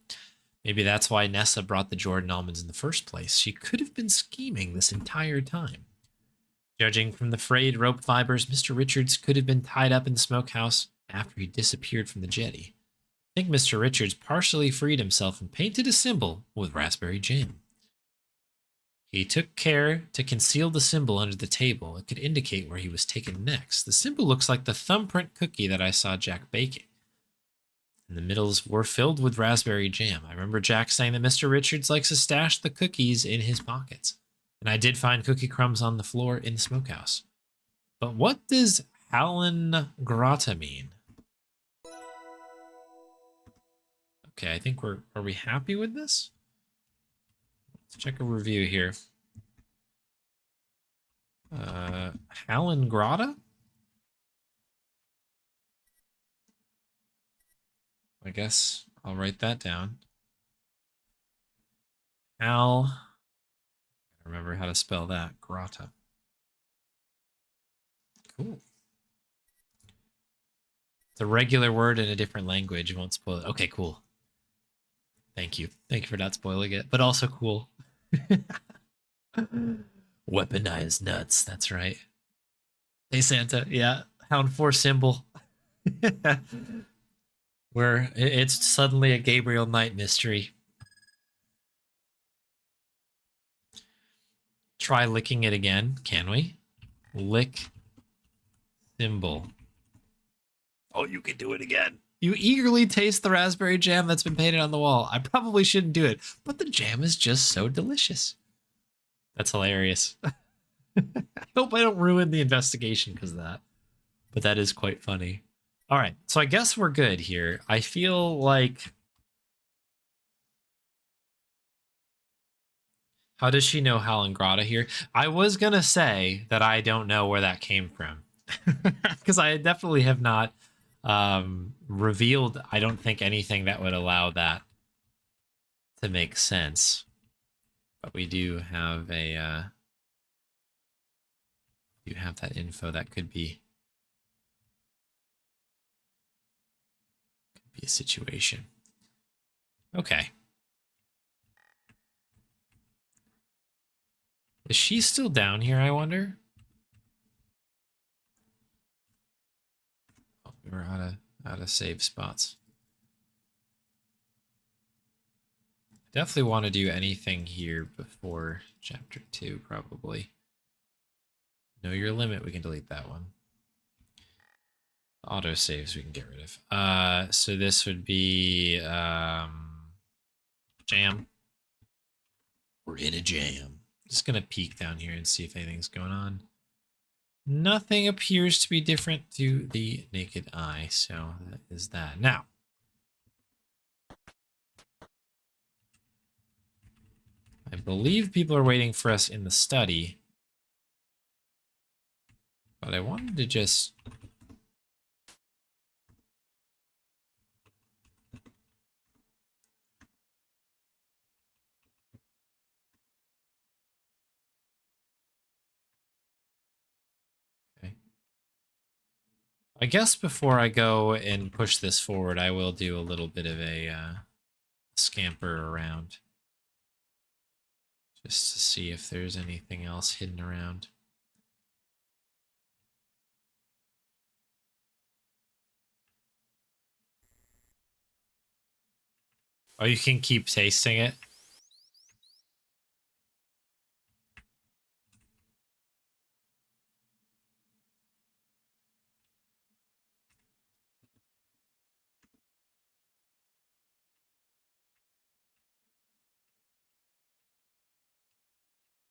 Maybe that's why Nessa brought the Jordan almonds in the first place. She could have been scheming this entire time. Judging from the frayed rope fibers, Mr. Richards could have been tied up in the smokehouse after he disappeared from the jetty. I think Mr. Richards partially freed himself and painted a symbol with raspberry jam. He took care to conceal the symbol under the table. It could indicate where he was taken next. The symbol looks like the thumbprint cookie that I saw Jack baking. And the middles were filled with raspberry jam. I remember Jack saying that Mr. Richards likes to stash the cookies in his pockets. And I did find cookie crumbs on the floor in the smokehouse. But what does Howlin' Grata mean? Okay, I think are we happy with this? Let's check a review here. Howlin' Grata? I guess I'll write that down. Remember how to spell that. Grata. Cool. It's a regular word in a different language. You won't spoil it. Okay, cool. Thank you. Thank you for not spoiling it, but also cool. Weaponized nuts. That's right. Hey, Santa. Yeah. Hound 4 symbol. Where it's suddenly a Gabriel Knight mystery. Try licking it again. Can we? Lick symbol. Oh, you can do it again. You eagerly taste the raspberry jam that's been painted on the wall. I probably shouldn't do it, but the jam is just so delicious. That's hilarious. I hope I don't ruin the investigation because of that. But that is quite funny. All right, so I guess we're good here. I feel like... How does she know Halengrada here? I was going to say that I don't know where that came from. Because I definitely have not revealed, I don't think, anything that would allow that to make sense. But we do have a... you have that info that could be a situation. Okay. Is she still down here, I wonder? Oh, we're out of save spots. Definitely want to do anything here before chapter 2, probably. Know your limit, we can delete that one. Auto saves we can get rid of. So this would be jam. We're in a jam. Just gonna peek down here and see if anything's going on. Nothing appears to be different to the naked eye, so that is that. Now, I believe people are waiting for us in the study, but I wanted to just... I guess before I go and push this forward, I will do a little bit of a scamper around. Just to see if there's anything else hidden around. Oh, you can keep tasting it?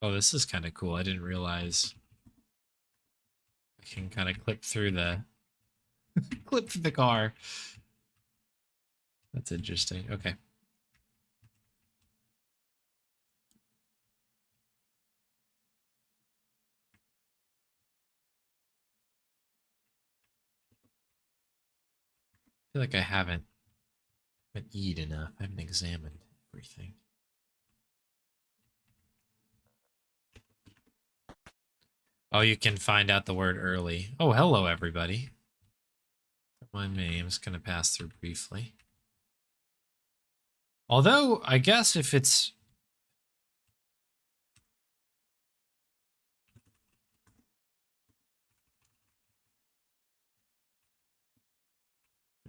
Oh, this is kind of cool. I didn't realize I can kind of clip through the car. That's interesting. Okay. I feel like I haven't eaten enough. I haven't examined everything. Oh, you can find out the word early. Oh, hello, everybody. Don't mind me. I'm just going to pass through briefly. Although, I guess if it's...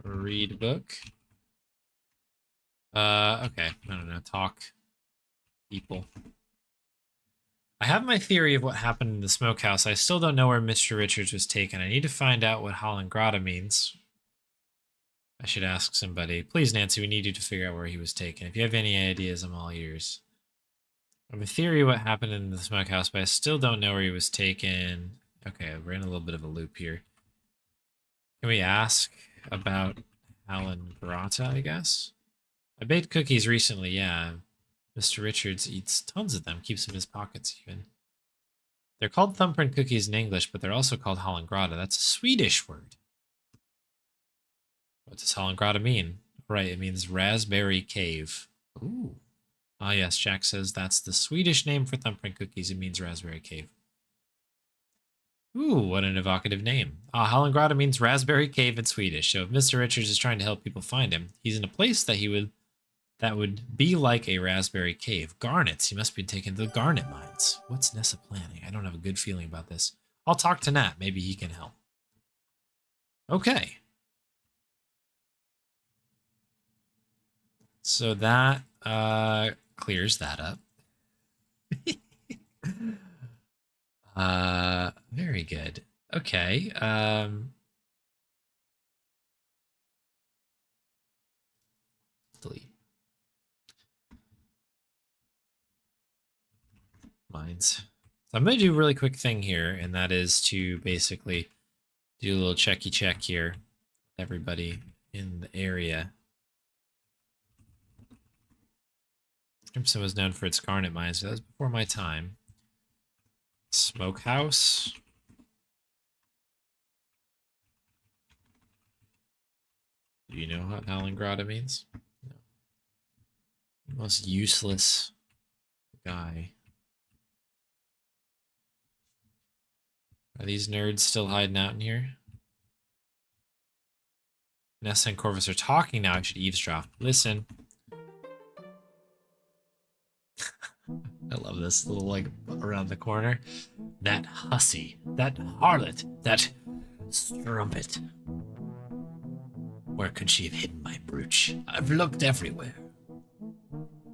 Read book. Okay. I don't know. Talk. People. I have my theory of what happened in the smokehouse. I still don't know where Mr. Richards was taken. I need to find out what Halengrada means. I should ask somebody. Please, Nancy, we need you to figure out where he was taken. If you have any ideas, I'm all ears. I have a theory of what happened in the smokehouse, but I still don't know where he was taken. Okay, we're in a little bit of a loop here. Can we ask about Halengrada, I guess? I baked cookies recently, yeah. Mr. Richards eats tons of them, keeps them in his pockets even. They're called thumbprint cookies in English, but they're also called Halengrada. That's a Swedish word. What does Halengrada mean? Right, it means raspberry cave. Ooh. Ah, yes, Jack says that's the Swedish name for thumbprint cookies. It means raspberry cave. Ooh, what an evocative name. Ah, Halengrada means raspberry cave in Swedish. So if Mr. Richards is trying to help people find him, he's in a place that would be like a raspberry cave. Garnets. He must be taken to the garnet mines. What's Nessa planning? I don't have a good feeling about this. I'll talk to Nat. Maybe he can help. Okay. So that clears that up. Very good. Okay. Mines. So I'm going to do a really quick thing here, and that is to basically do a little checky check here with everybody in the area. Crimson was known for its garnet mines, but that was before my time. Smokehouse. Do you know what Howling Grotto means? No. Most useless guy. Are these nerds still hiding out in here? Nessa and Corvus are talking now. I should eavesdrop. Listen. I love this little, like, around the corner. That hussy. That harlot. That strumpet. Where could she have hidden my brooch? I've looked everywhere.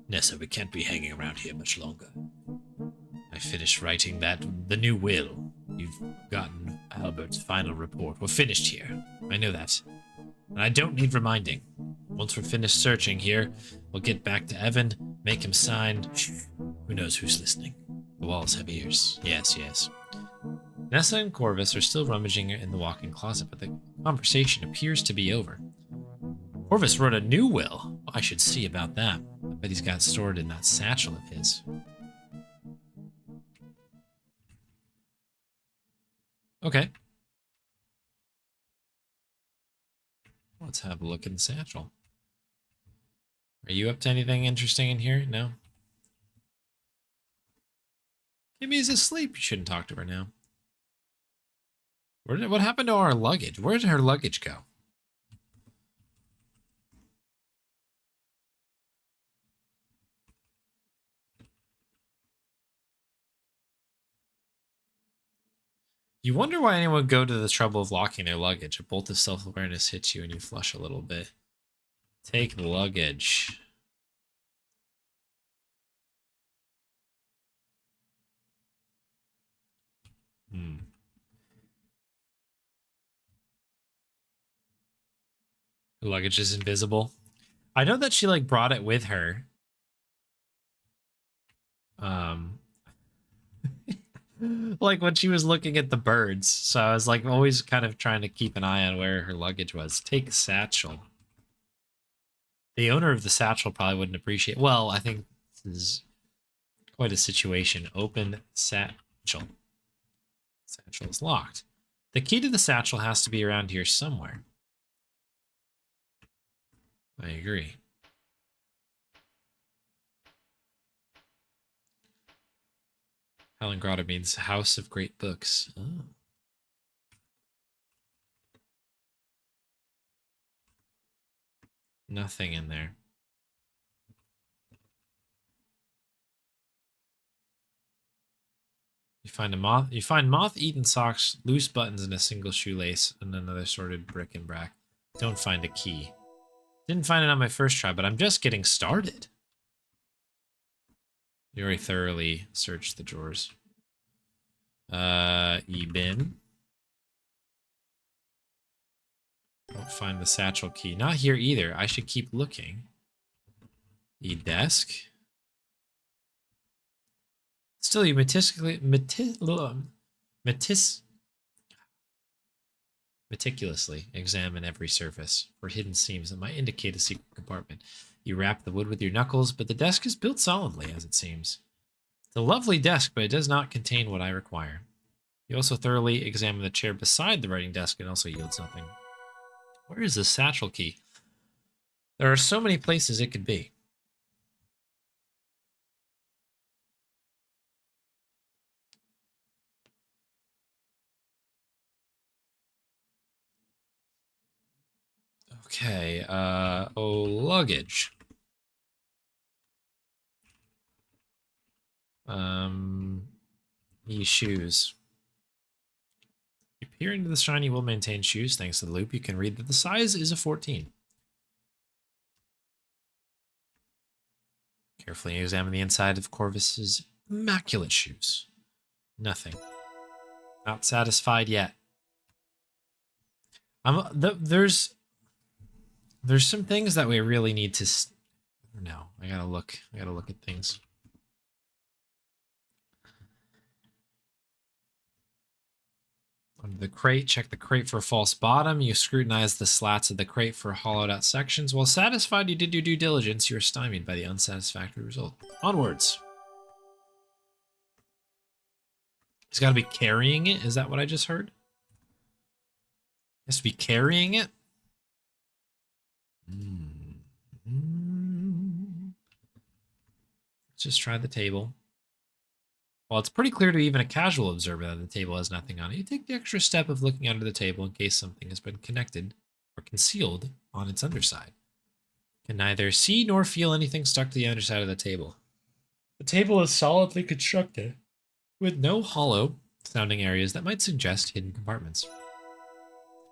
Nessa, we can't be hanging around here much longer. I finished writing the new will. You've gotten Albert's final report. We're finished here. I know that. And I don't need reminding. Once we're finished searching here, we'll get back to Evan, make him sign. Shh. Who knows who's listening? The walls have ears. Yes, yes. Nessa and Corvus are still rummaging in the walk-in closet, but the conversation appears to be over. Corvus wrote a new will. I should see about that. I bet he's got it stored in that satchel of his. Okay. Let's have a look in the satchel. Are you up to anything interesting in here? No? Kimmy's asleep. You shouldn't talk to her now. What happened to our luggage? Where did her luggage go? You wonder why anyone would go to the trouble of locking their luggage. A bolt of self-awareness hits you and you flush a little bit. Take the luggage. Her luggage is invisible. I know that she, like, brought it with her. Like when she was looking at the birds. So I was, like, always kind of trying to keep an eye on where her luggage was. Take satchel. The owner of the satchel probably wouldn't appreciate. Well, I think this is quite a situation. Open satchel. Satchel is locked. The key to the satchel has to be around here somewhere. I agree. Howling Grotto means House of Great Books. Oh. Nothing in there. You find moth-eaten socks, loose buttons, and a single shoelace, and another sorted bric-a-brac. Don't find a key. Didn't find it on my first try, but I'm just getting started. You already thoroughly searched the drawers. E-bin. Don't find the satchel key. Not here either. I should keep looking. E-desk. Still, you meticulously examine every surface for hidden seams that might indicate a secret compartment. You rap the wood with your knuckles, but the desk is built solidly, as it seems. It's a lovely desk, but it does not contain what I require. You also thoroughly examine the chair beside the writing desk and also yields nothing. Where is the satchel key? There are so many places it could be. Okay, luggage. These shoes. You peer into the shiny, well-maintained shoes. Thanks to the loop, you can read that the size is a 14. Carefully examine the inside of Corvus's immaculate shoes. Nothing. Not satisfied yet. There's some things that we really need to. No, I gotta look. I gotta look at things. Under the crate, check the crate for a false bottom. You scrutinize the slats of the crate for hollowed out sections. While satisfied you did your due diligence, you are stymied by the unsatisfactory result. Onwards. He's got to be carrying it? Is that what I just heard? He has to be carrying it? Let's just try the table. Well, it's pretty clear to even a casual observer that the table has nothing on it. You take the extra step of looking under the table in case something has been connected or concealed on its underside. You can neither see nor feel anything stuck to the underside of the table. The table is solidly constructed, with no hollow sounding areas that might suggest hidden compartments.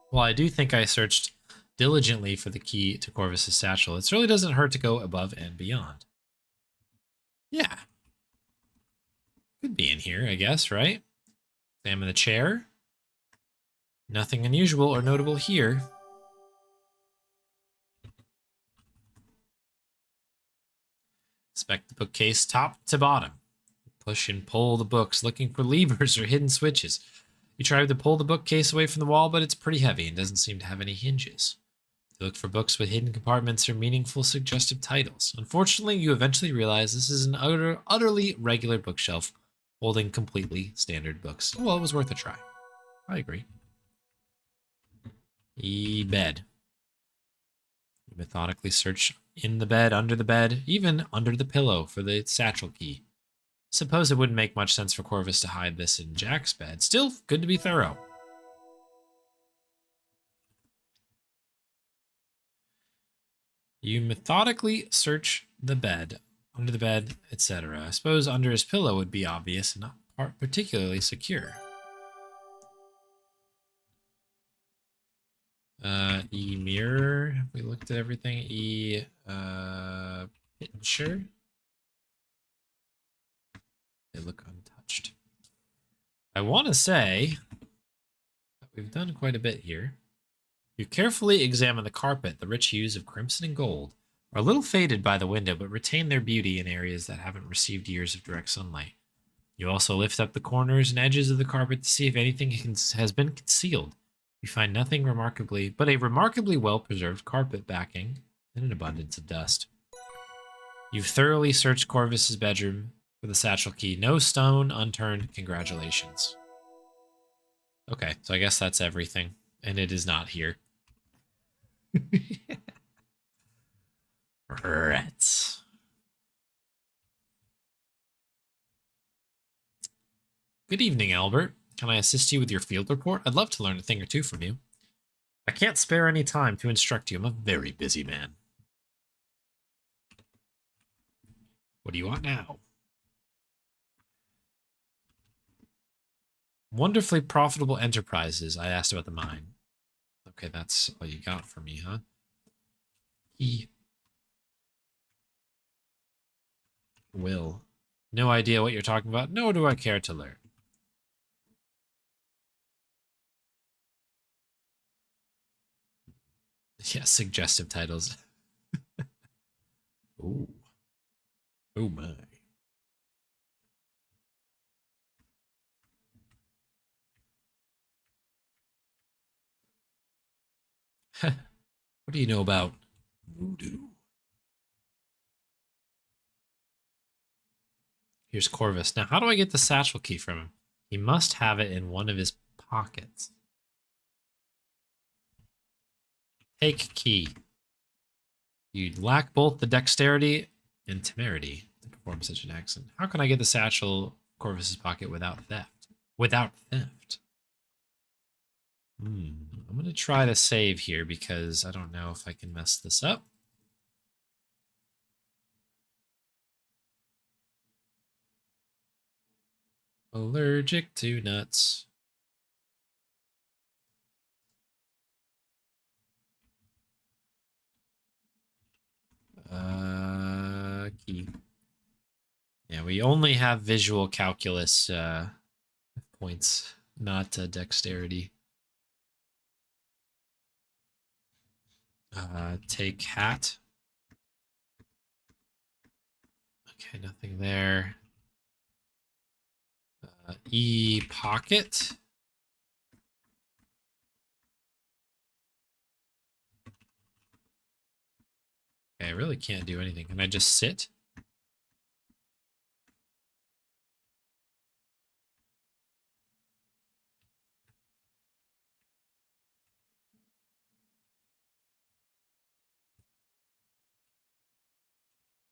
While I do think I searched diligently for the key to Corvus's satchel, it certainly doesn't hurt to go above and beyond. Yeah. Could be in here, I guess, right? Examine the chair. Nothing unusual or notable here. Inspect the bookcase top to bottom. Push and pull the books, looking for levers or hidden switches. You try to pull the bookcase away from the wall, but it's pretty heavy and doesn't seem to have any hinges. You look for books with hidden compartments or meaningful suggestive titles. Unfortunately, you eventually realize this is an utterly regular bookshelf holding completely standard books. Well, it was worth a try. I agree. Bed. You methodically search in the bed, under the bed, even under the pillow for the satchel key. Suppose it wouldn't make much sense for Corvus to hide this in Jack's bed. Still, good to be thorough. You methodically search the bed, under the bed, etc. I suppose under his pillow would be obvious and not particularly secure. Mirror. Have we looked at everything? Picture. They look untouched. I want to say that we've done quite a bit here. You carefully examine the carpet. The rich hues of crimson and gold are a little faded by the window, but retain their beauty in areas that haven't received years of direct sunlight. You also lift up the corners and edges of the carpet to see if anything has been concealed. You find nothing but a remarkably well-preserved carpet backing and an abundance of dust. You've thoroughly searched Corvus's bedroom for the satchel key. No stone unturned. Congratulations. Okay, so I guess that's everything. And it is not here. Rats. Good evening, Albert. Can I assist you with your field report? I'd love to learn a thing or two from you. I can't spare any time to instruct you. I'm a very busy man. What do you want now? Wonderfully profitable enterprises. I asked about the mine. Okay, that's all you got for me, huh? Will. No idea what you're talking about, nor do I care to learn. Yeah, suggestive titles. Ooh. Oh my. What do you know about voodoo? Here's Corvus. Now, how do I get the satchel key from him? He must have it in one of his pockets. Take key. You lack both the dexterity and temerity to perform such an action. How can I get the satchel Corvus's pocket without theft? Without theft. I'm going to try to save here because I don't know if I can mess this up. Allergic to nuts. Key. Yeah, we only have visual calculus points, not dexterity. Take hat. Okay, nothing there. E pocket. Okay, I really can't do anything. Can I just sit?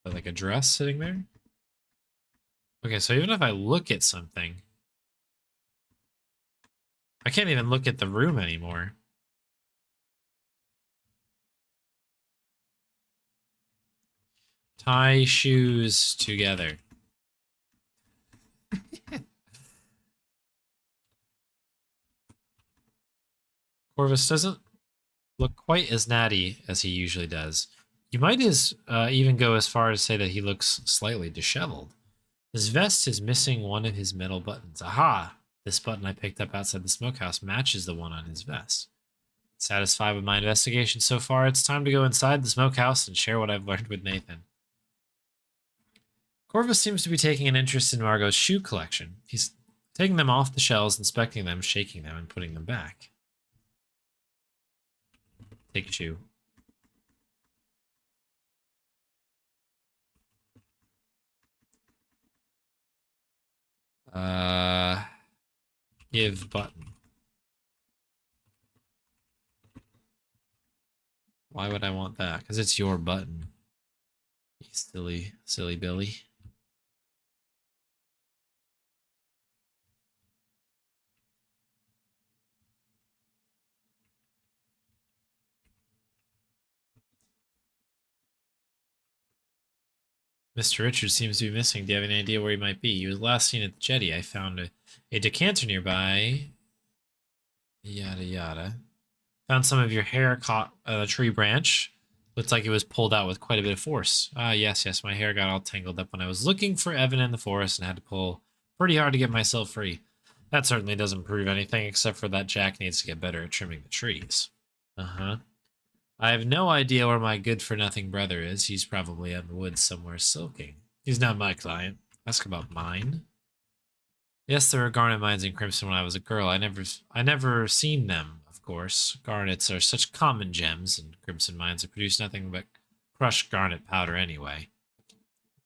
Like a dress sitting there? Okay, so even if I look at something, I can't even look at the room anymore. Tie shoes together. Corvus doesn't look quite as natty as he usually does. You might even go as far as say that he looks slightly disheveled. His vest is missing one of his metal buttons. Aha! This button I picked up outside the smokehouse matches the one on his vest. Satisfied with my investigation so far, it's time to go inside the smokehouse and share what I've learned with Nathan. Corvus seems to be taking an interest in Margot's shoe collection. He's taking them off the shelves, inspecting them, shaking them, and putting them back. Take a shoe. Give button. Why would I want that? Because it's your button. You silly Billy. Mr. Richards seems to be missing. Do you have any idea where he might be? He was last seen at the jetty. I found a decanter nearby. Yada yada. Found some of your hair caught on a tree branch. Looks like it was pulled out with quite a bit of force. Ah, yes. My hair got all tangled up when I was looking for Evan in the forest and had to pull pretty hard to get myself free. That certainly doesn't prove anything, except for that Jack needs to get better at trimming the trees. Uh-huh. I have no idea where my good-for-nothing brother is. He's probably out in the woods somewhere sulking. He's not my client. Ask about mine. Yes, there were garnet mines in Crimson when I was a girl. I never seen them, of course. Garnets are such common gems, and Crimson mines have produced nothing but crushed garnet powder anyway.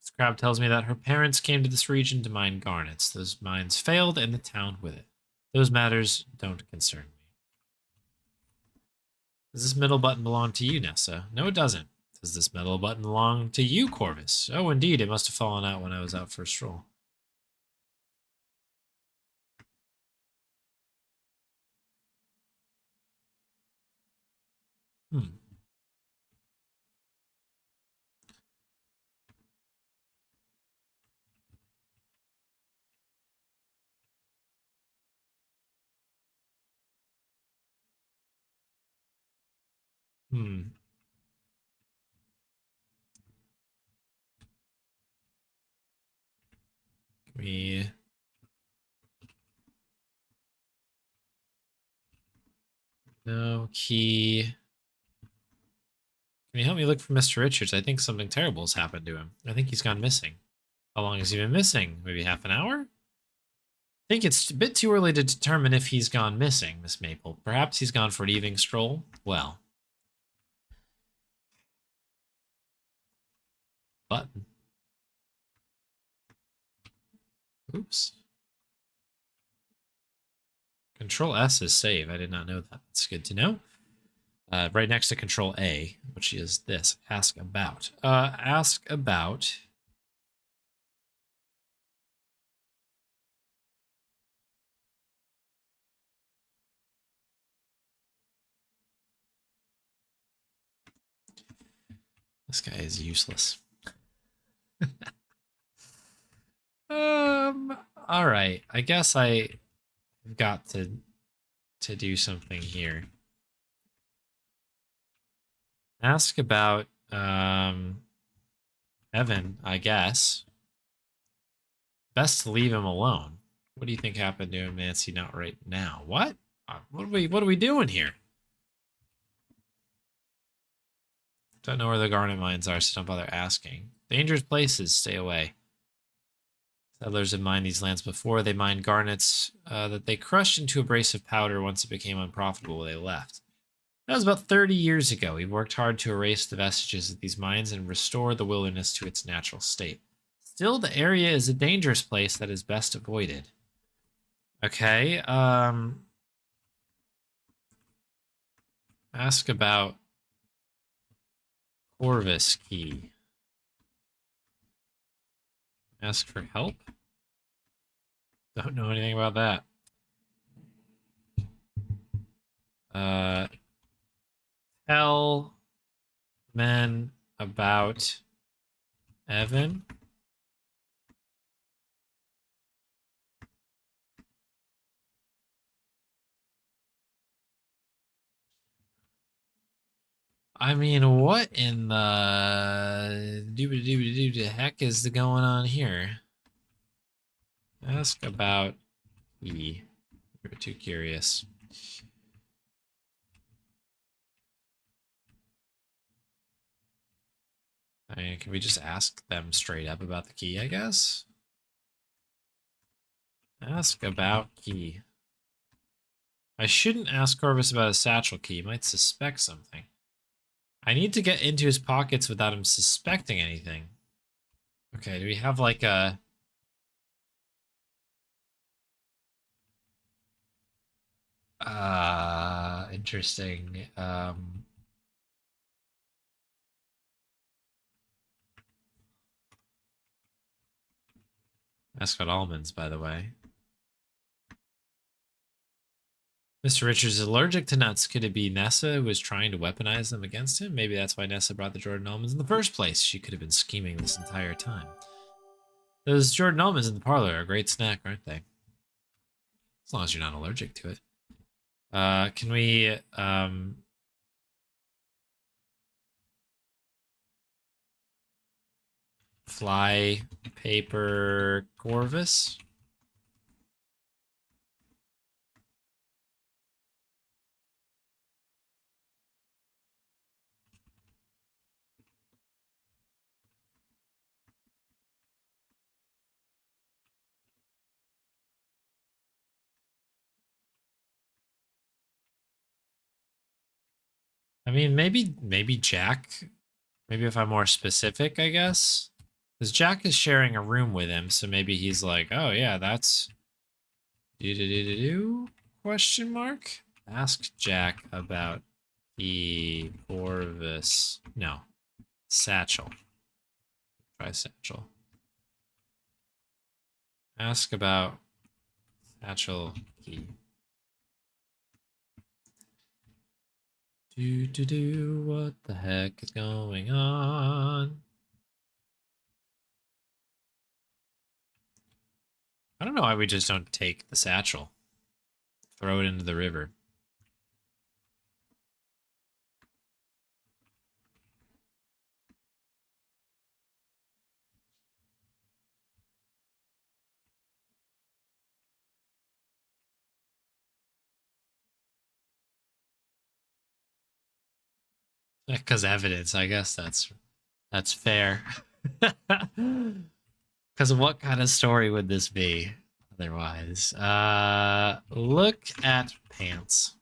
This crab tells me that her parents came to this region to mine garnets. Those mines failed, and the town with it. Those matters don't concern me. Does this middle button belong to you, Nessa? No, it doesn't. Does this middle button belong to you, Corvus? Oh, indeed, it must have fallen out when I was out for a stroll. Hmm. Hmm. We... No key. Can you help me look for Mr. Richards? I think something terrible has happened to him. I think he's gone missing. How long has he been missing? Maybe half an hour? I think it's a bit too early to determine if he's gone missing, Miss Maple. Perhaps he's gone for an evening stroll? Well. Button. Oops. Control S is save. I did not know that. That's good to know. Right next to Control A, which is this. Ask about. Ask about... This guy is useless. All right. I guess I've got to do something here. Ask about Evan, I guess. Best to leave him alone. What do you think happened to him, Nancy? Not right now. What? What are we doing here? Don't know where the garnet mines are, so don't bother asking. Dangerous places, stay away. Settlers have mined these lands before. They mined garnets that they crushed into abrasive powder once it became unprofitable. They left. That was about 30 years ago. We've worked hard to erase the vestiges of these mines and restore the wilderness to its natural state. Still, the area is a dangerous place that is best avoided. Okay, ask about Corvus Key. Ask for help? Don't know anything about that. Tell men about Evan. I mean, what in the heck is going on here? Ask about E. You're too curious. I mean, can we just ask them straight up about the key, I guess? Ask about key. I shouldn't ask Corvus about a satchel key. He might suspect something. I need to get into his pockets without him suspecting anything. Okay, do we have like a... interesting. Ask about almonds, by the way. Mr. Richards is allergic to nuts. Could it be Nessa who was trying to weaponize them against him? Maybe that's why Nessa brought the Jordan almonds in the first place. She could have been scheming this entire time. Those Jordan almonds in the parlor are a great snack, aren't they? As long as you're not allergic to it. Can we, fly paper Corvus? I mean, maybe Jack. Maybe if I'm more specific, I guess. Because Jack is sharing a room with him, so maybe he's like, oh yeah, that's... Do? Question mark? Ask Jack about the Corvus. No. Satchel. Try satchel. Ask about satchel key. What the heck is going on? I don't know why we just don't take the satchel. Throw it into the river. Because evidence, I guess that's fair. Because what kind of story would this be otherwise? Look at pants.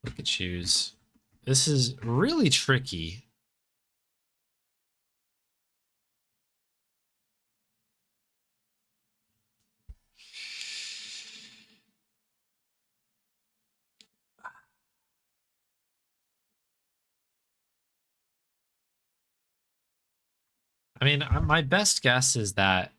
Look at shoes. This is really tricky. I mean, my best guess is that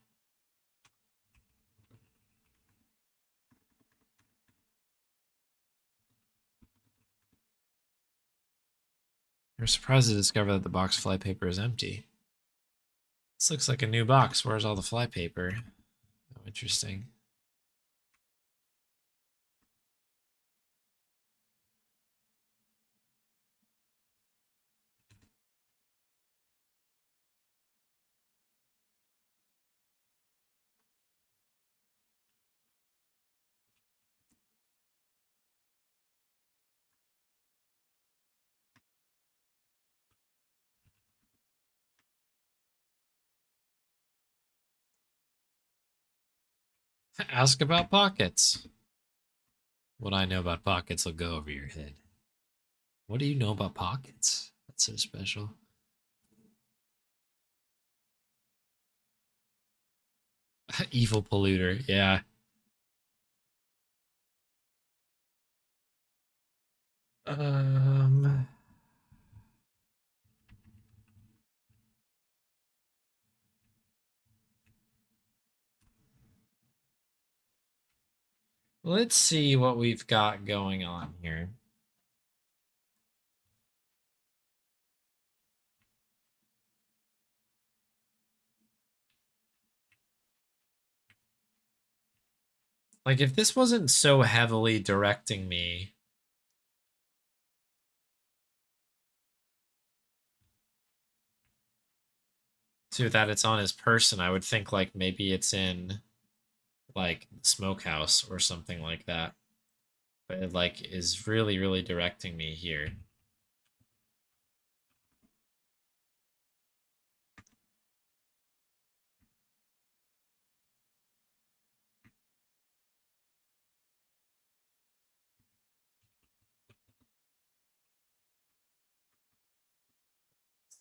you're surprised to discover that the box of flypaper is empty. This looks like a new box. Where's all the flypaper? Oh, interesting. Ask about pockets. What I know about pockets will go over your head. What do you know about pockets? That's so special. Evil polluter, yeah. Um, let's see what we've got going on here. Like, if this wasn't so heavily directing me to that it's on his person, I would think, like, maybe it's in, like, smokehouse or something like that. But it, like, is really, really directing me here.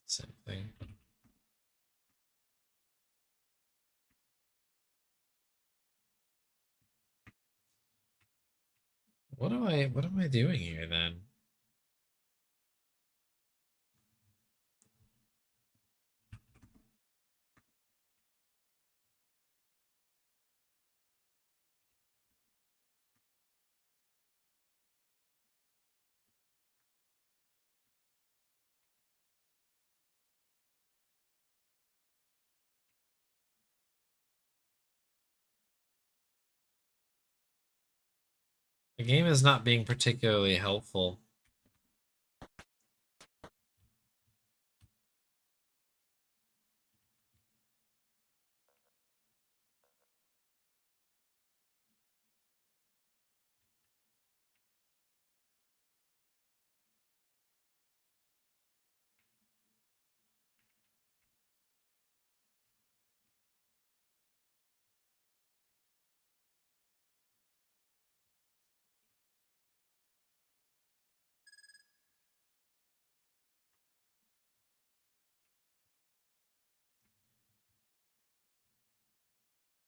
Same thing. What am I doing here then? The game is not being particularly helpful.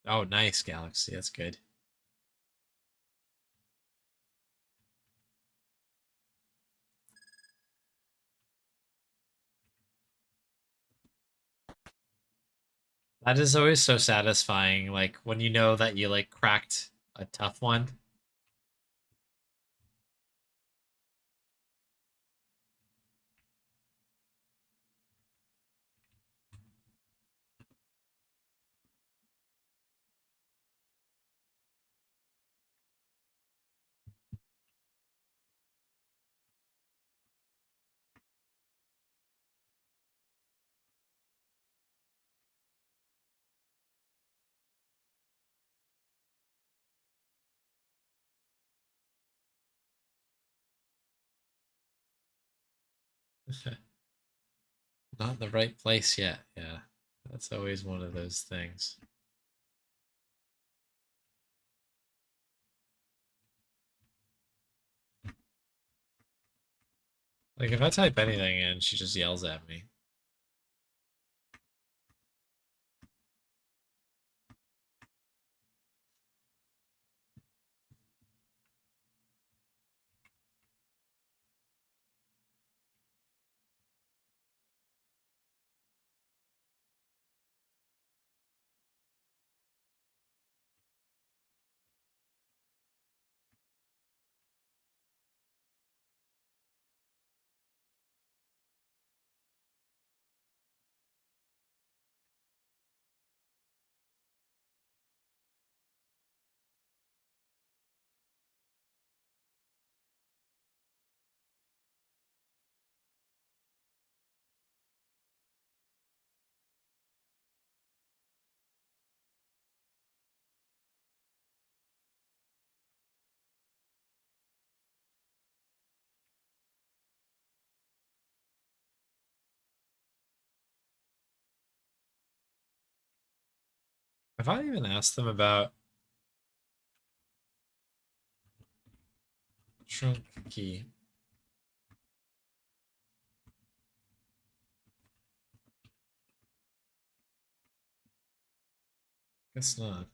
Oh, nice, Galaxy. That's good. That is always so satisfying, like, when you know that you, like, cracked a tough one. Not in the right place yet. Yeah. That's always one of those things. Like, if I type anything in, she just yells at me. Have I even asked them about Trunk key. Guess not.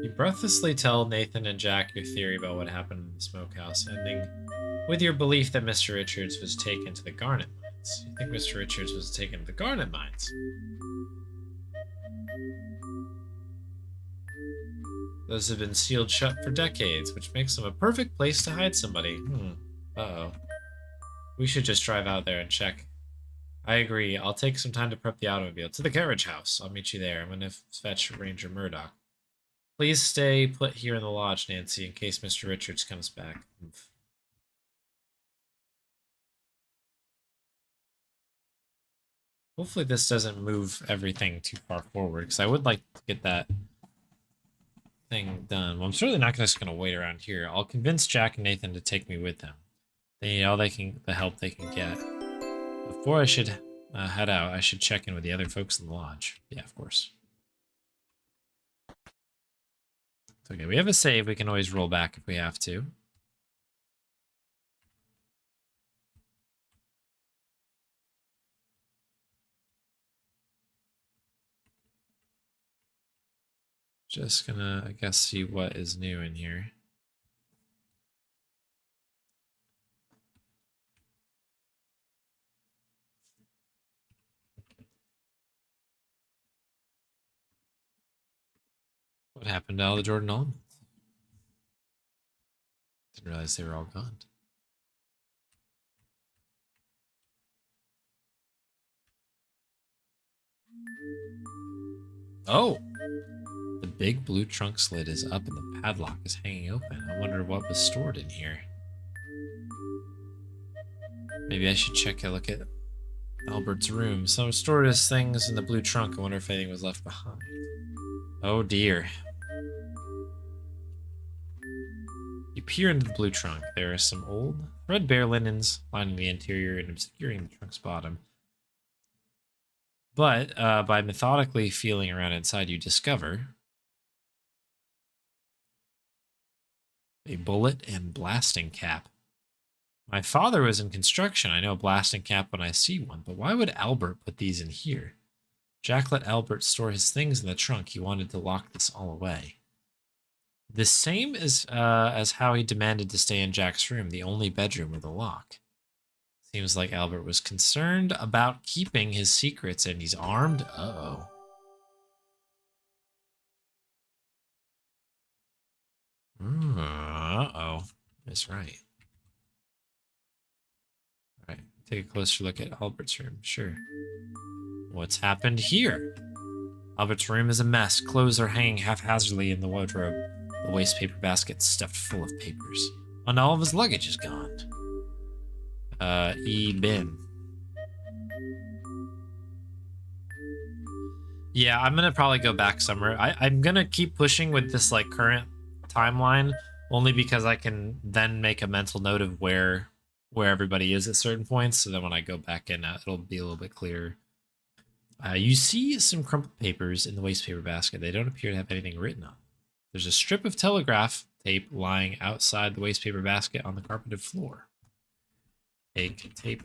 You breathlessly tell Nathan and Jack your theory about what happened in the smokehouse, ending with your belief that Mr. Richards was taken to the Garnet Mines. You think Mr. Richards was taken to the Garnet Mines? Those have been sealed shut for decades, which makes them a perfect place to hide somebody. Uh-oh. We should just drive out there and check. I agree. I'll take some time to prep the automobile. To the carriage house. I'll meet you there. I'm going to fetch Ranger Murdoch. Please stay put here in the lodge, Nancy, in case Mr. Richards comes back. Hopefully this doesn't move everything too far forward, because I would like to get that thing done. Well, I'm certainly not just going to wait around here. I'll convince Jack and Nathan to take me with them. They need all the help they can get. Before I should head out, I should check in with the other folks in the lodge. Yeah, of course. Okay, we have a save. We can always roll back if we have to. Just gonna, I guess, see what is new in here. What happened to all the Jordan almonds? Didn't realize they were all gone. Oh! The big blue trunk lid is up and the padlock is hanging open. I wonder what was stored in here. Maybe I should check a look at Albert's room. Some stored his things in the blue trunk. I wonder if anything was left behind. Oh dear. You peer into the blue trunk. There are some old, threadbare linens lining the interior and obscuring the trunk's bottom. But by methodically feeling around inside, you discover a bullet and blasting cap. My father was in construction. I know a blasting cap when I see one, but why would Albert put these in here? Jack let Albert store his things in the trunk. He wanted to lock this all away. The same as how he demanded to stay in Jack's room, the only bedroom with a lock. Seems like Albert was concerned about keeping his secrets, and he's armed. Uh-oh. Uh-oh. That's right. All right, take a closer look at Albert's room. Sure. What's happened here? Albert's room is a mess. Clothes are hanging haphazardly in the wardrobe. The waste paper basket stuffed full of papers. And all of his luggage is gone. E-bin. Yeah, I'm gonna probably go back somewhere. I'm gonna keep pushing with this like current timeline, only because I can then make a mental note of where everybody is at certain points, so then when I go back in, it'll be a little bit clearer. You see some crumpled papers in the waste paper basket. They don't appear to have anything written on them. There's a strip of telegraph tape lying outside the waste paper basket on the carpeted floor. Take tape.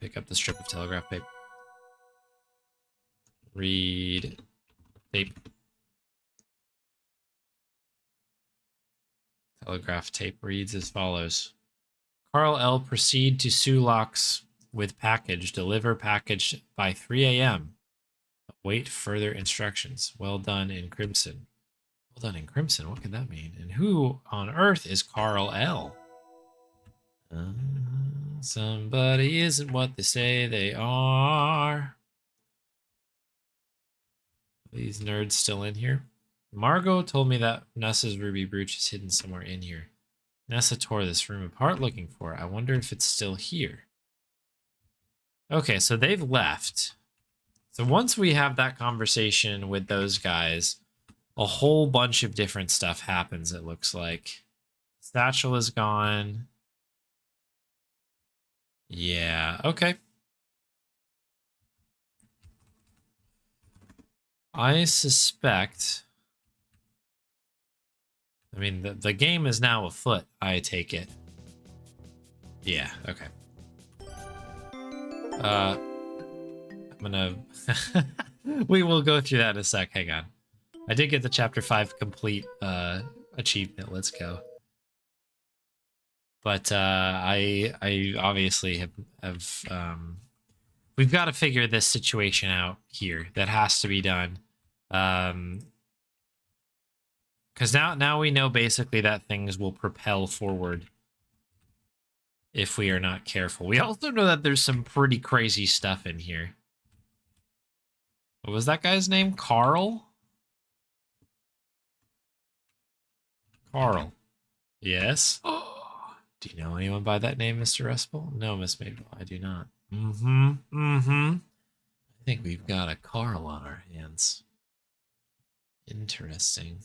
Pick up the strip of telegraph paper. Read tape. Telegraph tape reads as follows. Carl L. proceed to Suloc's with package. Deliver package by 3 a.m. Await further instructions. Well done in Crimson. Well done in Crimson? What could that mean? And who on earth is Carl L.? Somebody isn't what they say they are. Are these nerds still in here? Margot told me that Nessa's ruby brooch is hidden somewhere in here. Nessa tore this room apart looking for it. I wonder if it's still here. Okay, so they've left. So once we have that conversation with those guys, a whole bunch of different stuff happens, it looks like. Satchel is gone. Yeah, okay. I suspect... I mean, the game is now afoot, I take it. Yeah, okay. I'm gonna... we will go through that in a sec, hang on. I did get the chapter 5 complete achievement, let's go. But I obviously have we've got to figure this situation out here. That has to be done. Because now we know basically that things will propel forward if we are not careful. We also know that there's some pretty crazy stuff in here. What was that guy's name? Carl? Carl. Yes? Do you know anyone by that name, Mr. Espel? No, Miss Mabel, I do not. I think we've got a Carl on our hands. Interesting.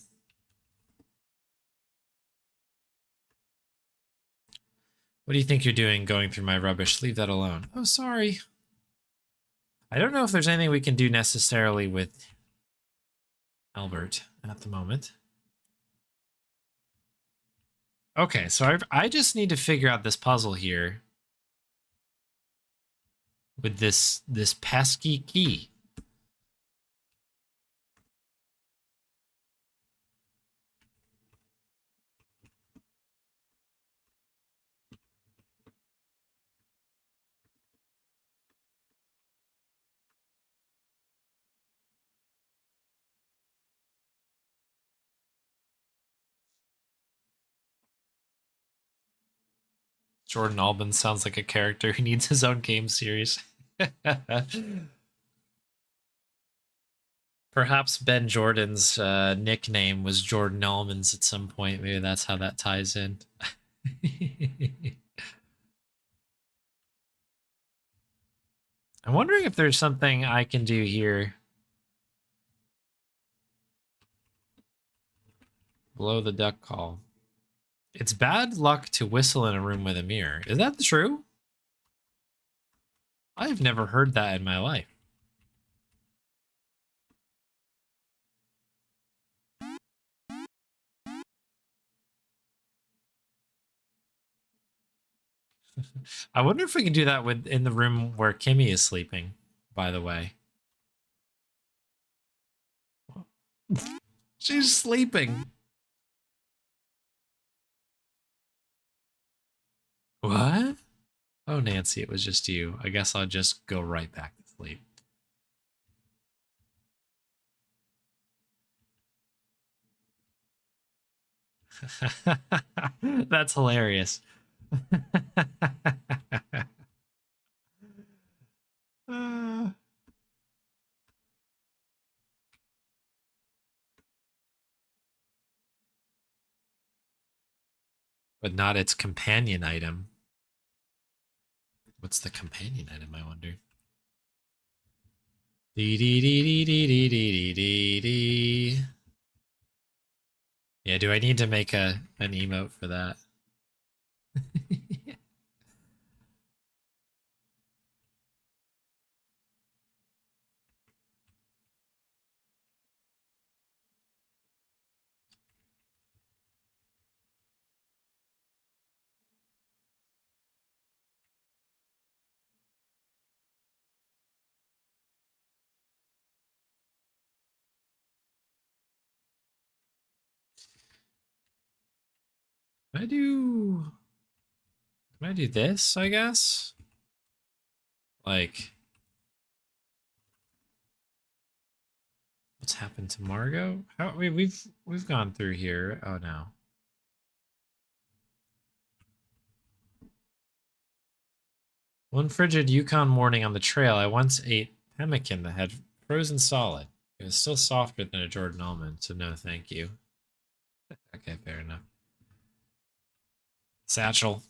What do you think you're doing going through my rubbish? Leave that alone. Oh, sorry. I don't know if there's anything we can do necessarily with Albert at the moment. Okay, so I just need to figure out this puzzle here with this pesky key. Jordan Albin sounds like a character who needs his own game series. Perhaps Ben Jordan's nickname was Jordan Almonds at some point. Maybe that's how that ties in. I'm wondering if there's something I can do here. Blow the duck call. It's bad luck to whistle in a room with a mirror. Is that true? I've never heard that in my life. I wonder if we can do that in the room where Kimmy is sleeping, by the way. She's sleeping. What? Oh, Nancy, it was just you. I guess I'll just go right back to sleep. That's hilarious. But not its companion item. What's the companion item, I wonder? Dee dee dee dee dee dee dee dee dee. Yeah, do I need to make an emote for that? Can I do this, I guess? Like, what's happened to Margot? We've gone through here. Oh no. One frigid Yukon morning on the trail, I once ate pemmican that had frozen solid. It was still softer than a Jordan almond, so no thank you. Okay, fair enough. Satchel.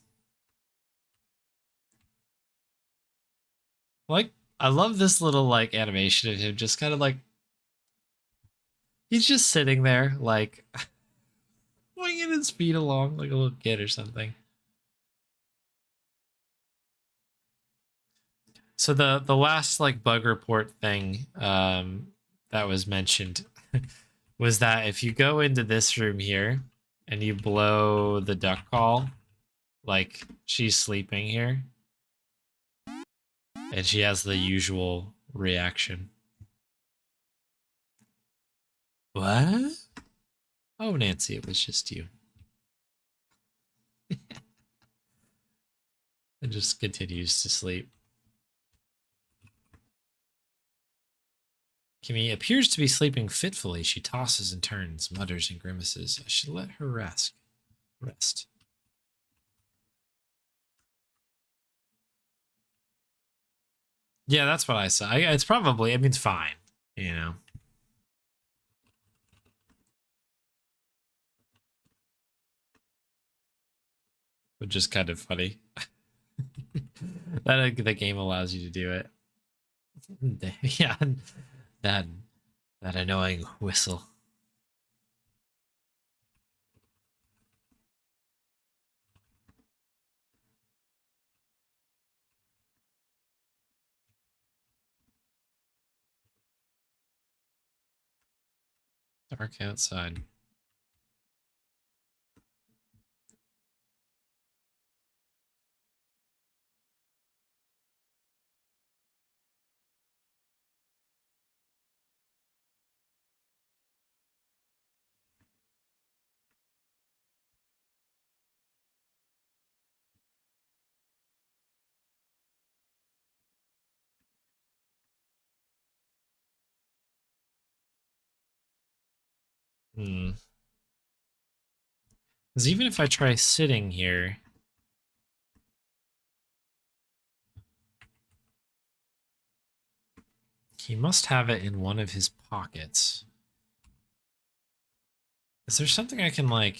Like, I love this little, like, animation of him just kind of, like... He's just sitting there, like... swinging his feet along like a little kid or something. So the last like bug report thing that was mentioned was that if you go into this room here and you blow the duck call, like she's sleeping here, and she has the usual reaction. What? Oh, Nancy, it was just you. And just continues to sleep. Kimmy appears to be sleeping fitfully. She tosses and turns, mutters and grimaces. I should let her rest. Yeah, that's what I saw. It's probably, I mean, it's fine, you know. Which is kind of funny. That the game allows you to do it. Yeah, that annoying whistle. Dark outside. Because even if I try sitting here, he must have it in one of his pockets. Is there something I can, like...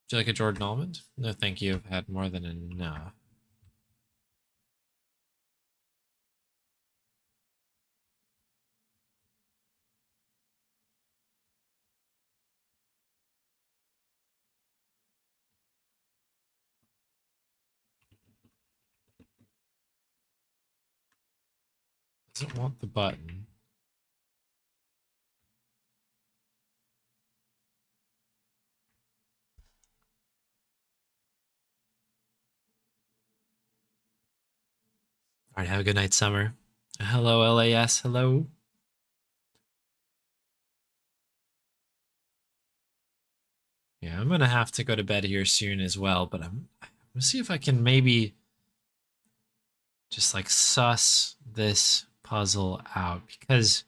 Do you like a Jordan almond? No, thank you. I've had more than enough. Doesn't want the button. All right, have a good night, Summer. Hello, LAS. Hello. Yeah, I'm gonna have to go to bed here soon as well, but I'm gonna see if I can maybe just like suss this puzzle out, because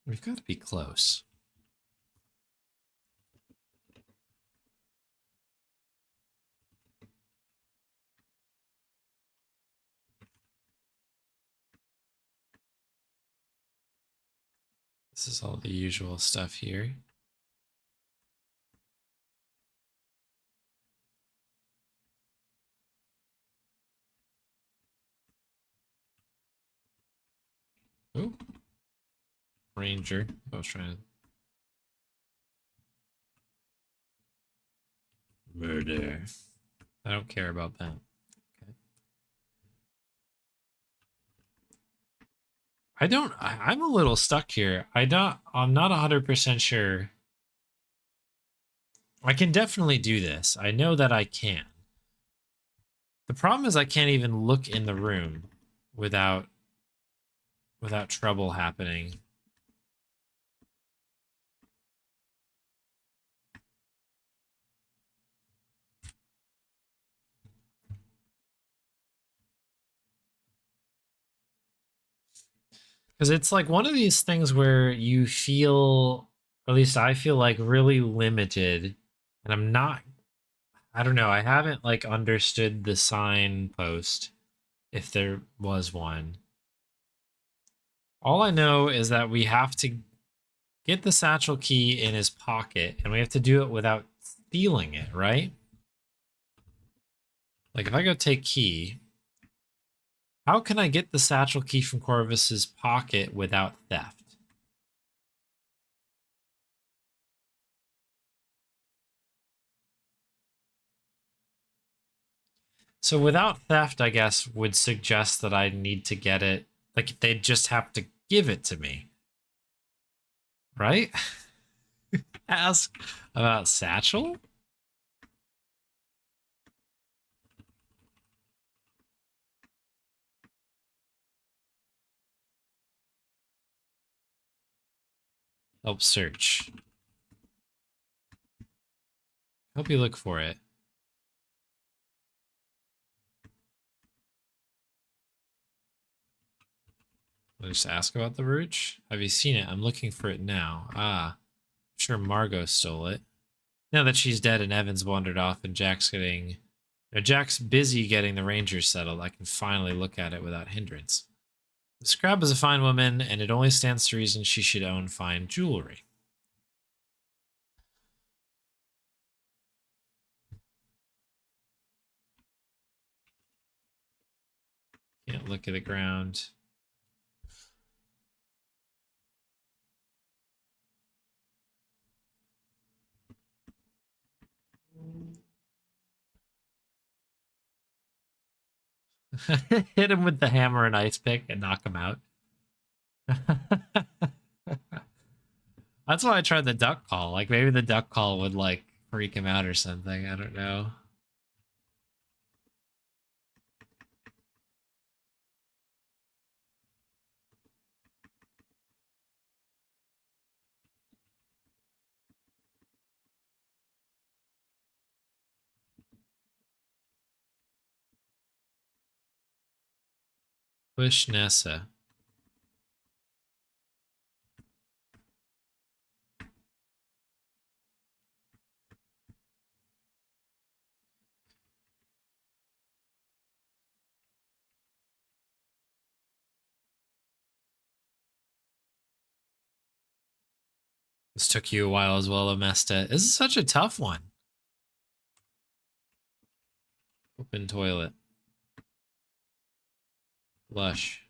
we've got to be close. This is all the usual stuff here. Oh, Ranger. I was trying to... Murder. I don't care about that. Okay. I'm a little stuck here. I'm not 100% sure. I can definitely do this. I know that I can. The problem is I can't even look in the room without trouble happening. Because it's like one of these things where you feel, or at least I feel like really limited, and I don't know, I haven't like understood the signpost, if there was one. All I know is that we have to get the satchel key in his pocket, and we have to do it without stealing it, right? Like if I go take key, How can I get the satchel key from Corvus's pocket without theft? So without theft, I guess, would suggest that I need to get it. Like, they'd just have to give it to me. Right? Ask about satchel? Help search. Help you look for it. I'll just ask about the brooch. Have you seen it? I'm looking for it now. Ah, I'm sure Margot stole it. Now that she's dead and Evan's wandered off and Jack's busy getting the Rangers settled, I can finally look at it without hindrance. The Scrab is a fine woman, and it only stands to reason she should own fine jewelry. Can't look at the ground. Hit him with the hammer and ice pick and knock him out. That's why I tried the duck call. Like, maybe the duck call would, like, freak him out or something. I don't know. Push Nessa. This took you a while as well, Amesta. This is such a tough one. Open toilet. Flush.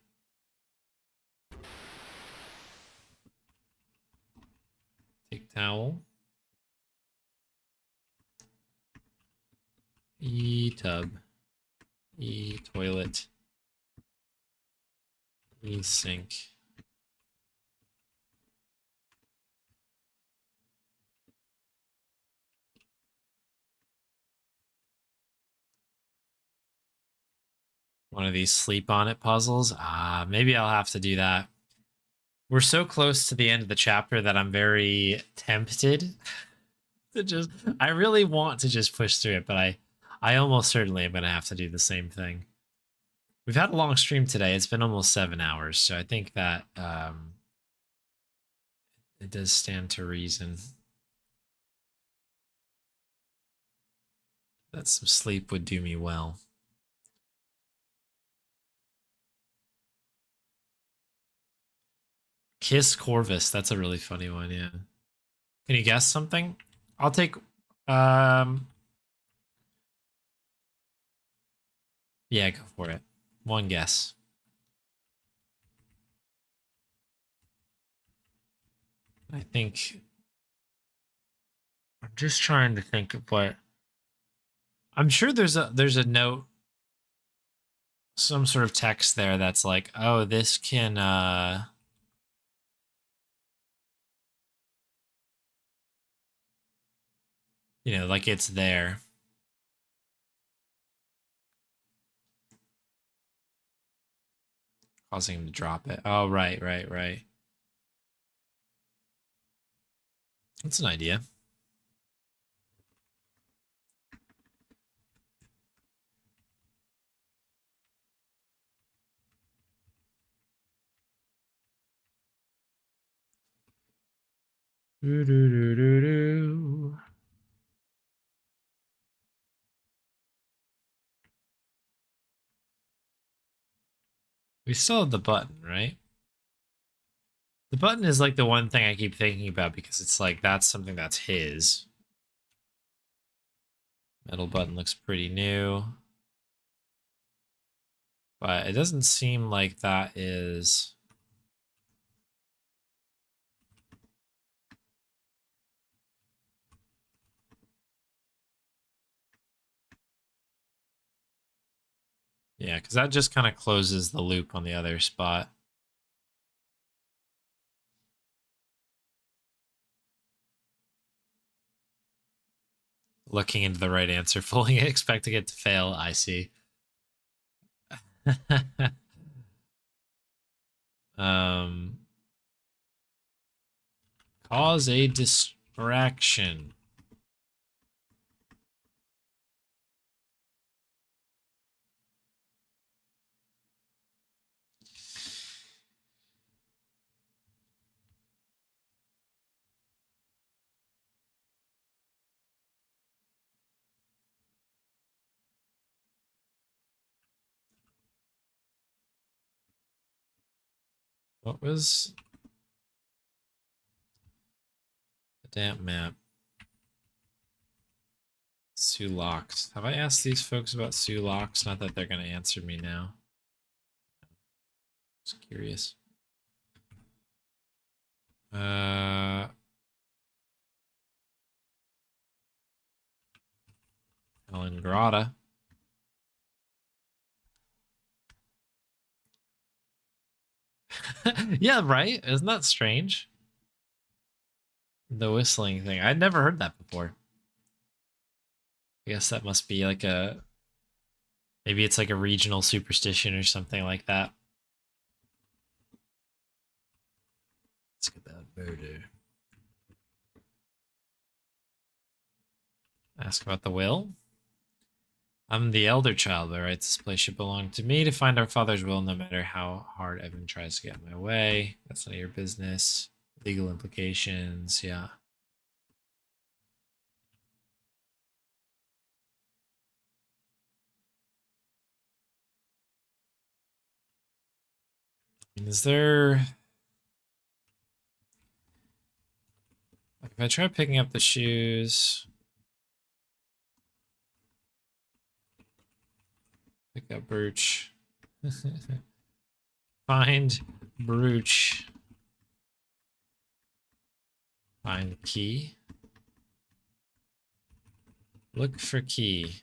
Take towel. E-tub. E-toilet. E-sink. One of these sleep on it puzzles. Maybe I'll have to do that. We're so close to the end of the chapter that I'm very tempted to just, I really want to just push through it, but I almost certainly am going to have to do the same thing. We've had a long stream today. It's been almost 7 hours, so I think that it does stand to reason that some sleep would do me well. Kiss Corvus. That's a really funny one, yeah. Can you guess something? I'll take yeah, go for it. One guess. I think I'm just trying to think of what I'm sure there's a note, some sort of text there that's like, oh, this can you know, like it's there. Causing him to drop it. Oh, right. That's an idea. Do. We still have the button, right? The button is like the one thing I keep thinking about because it's like that's something that's his. Metal button looks pretty new. But it doesn't seem like that is... Yeah, because that just kind of closes the loop on the other spot. Looking into the right answer, fully expecting it to fail, I see. um, cause a distraction. What was the damp map? Sulaks. Have I asked these folks about Sulaks? Not that they're going to answer me now. Just curious. Helen Grata. Yeah, right? Isn't that strange? The whistling thing. I'd never heard that before. I guess that must be like a... Maybe it's like a regional superstition or something like that. Ask about murder. Ask about the will? I'm the elder child, but right, this place should belong to me to find our father's will, no matter how hard Evan tries to get in my way. That's none of your business. Legal implications, yeah. Is there... Like, if I try picking up the shoes... Pick up brooch. Find brooch. Find key. Look for key.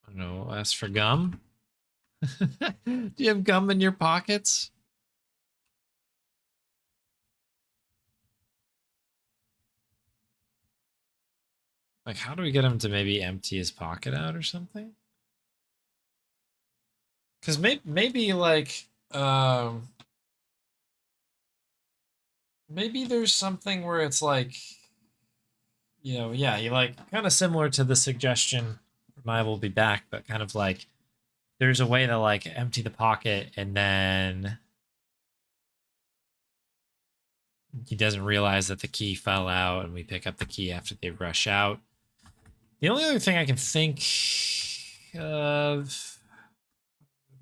I don't know, ask for gum? Do you have gum in your pockets? Like, how do we get him to maybe empty his pocket out or something? Because maybe like, maybe there's something where it's like, you know, yeah, you like kind of similar to the suggestion from I Will Be Back, but kind of like there's a way to like empty the pocket and then he doesn't realize that the key fell out and we pick up the key after they rush out. The only other thing I can think of,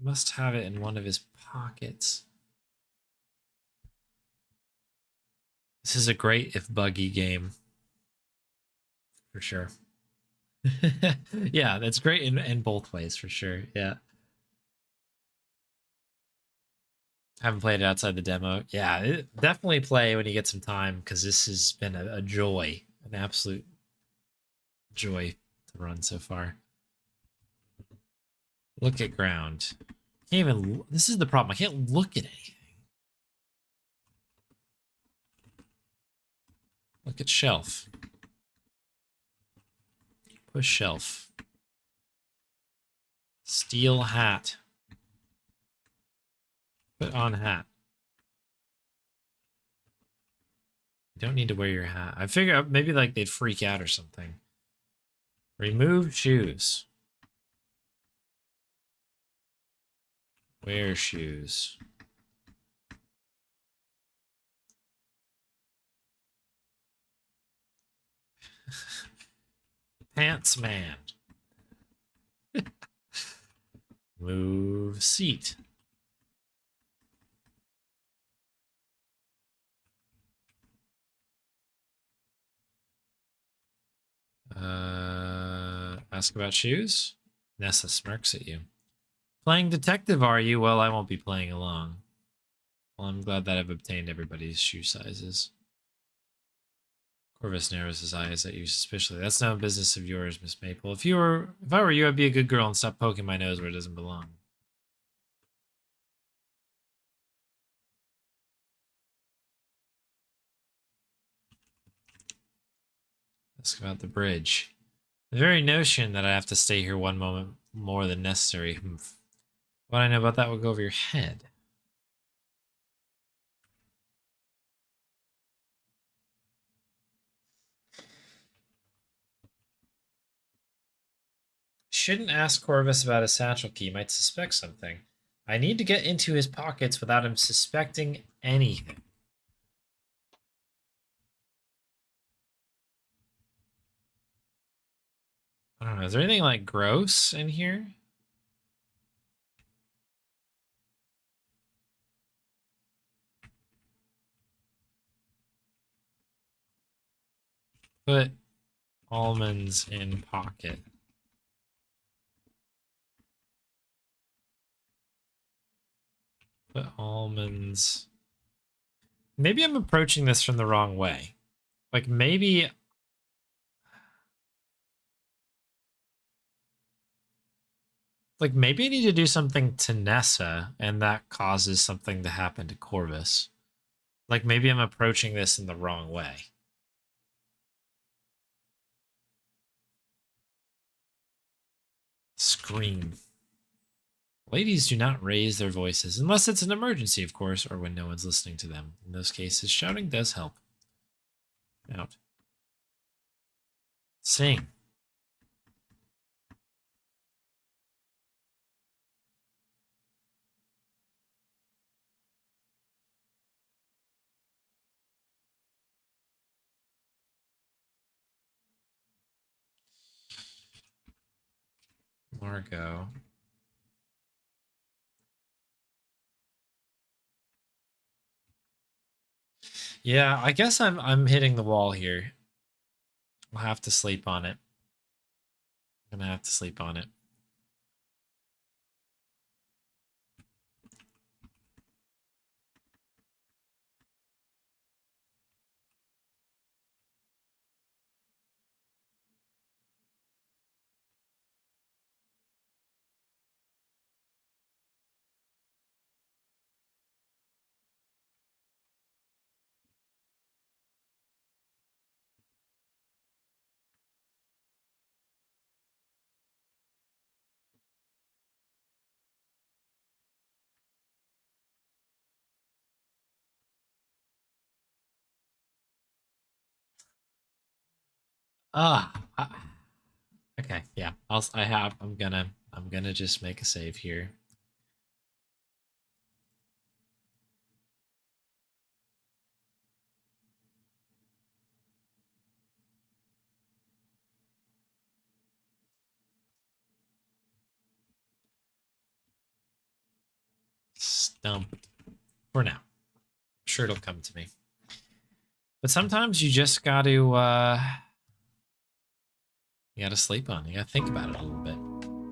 must have it in one of his pockets. This is a great if buggy game. For sure. Yeah, that's great in both ways, for sure. Yeah. Haven't played it outside the demo. Yeah, definitely play when you get some time, because this has been a joy, an absolute joy to run so far. Look at ground. Can't even... This is the problem. I can't look at anything. Look at shelf. Push shelf. Steel hat. Put on hat. You don't need to wear your hat. I figure out maybe like they'd freak out or something. Remove shoes. Wear shoes. Pants man. Move seat. Ask about shoes? Nessa smirks at you. Playing detective, are you? Well, I won't be playing along. Well, I'm glad that I've obtained everybody's shoe sizes. Corvus narrows his eyes at you suspiciously. That's no business of yours, Miss Maple. If I were you, I'd be a good girl and stop poking my nose where it doesn't belong. Ask about the bridge. The very notion that I have to stay here one moment more than necessary. What I know about that will go over your head. Shouldn't ask Corvus about his satchel key. Might suspect something. I need to get into his pockets without him suspecting anything. I don't know. Is there anything like gross in here? Put almonds in pocket. Put almonds. Maybe I'm approaching this from the wrong way. Like maybe I need to do something to Nessa and that causes something to happen to Corvus. Like maybe I'm approaching this in the wrong way. Scream. Ladies do not raise their voices, unless it's an emergency, of course, or when no one's listening to them. In those cases, shouting does help. Out. Sing. Margot. Yeah, I guess I'm hitting the wall here. I'll have to sleep on it. I'm gonna have to sleep on it. Okay, yeah. I'm gonna just make a save here. Stumped. For now. I'm sure it'll come to me. But sometimes you just gotta sleep on it. You gotta think about it a little bit.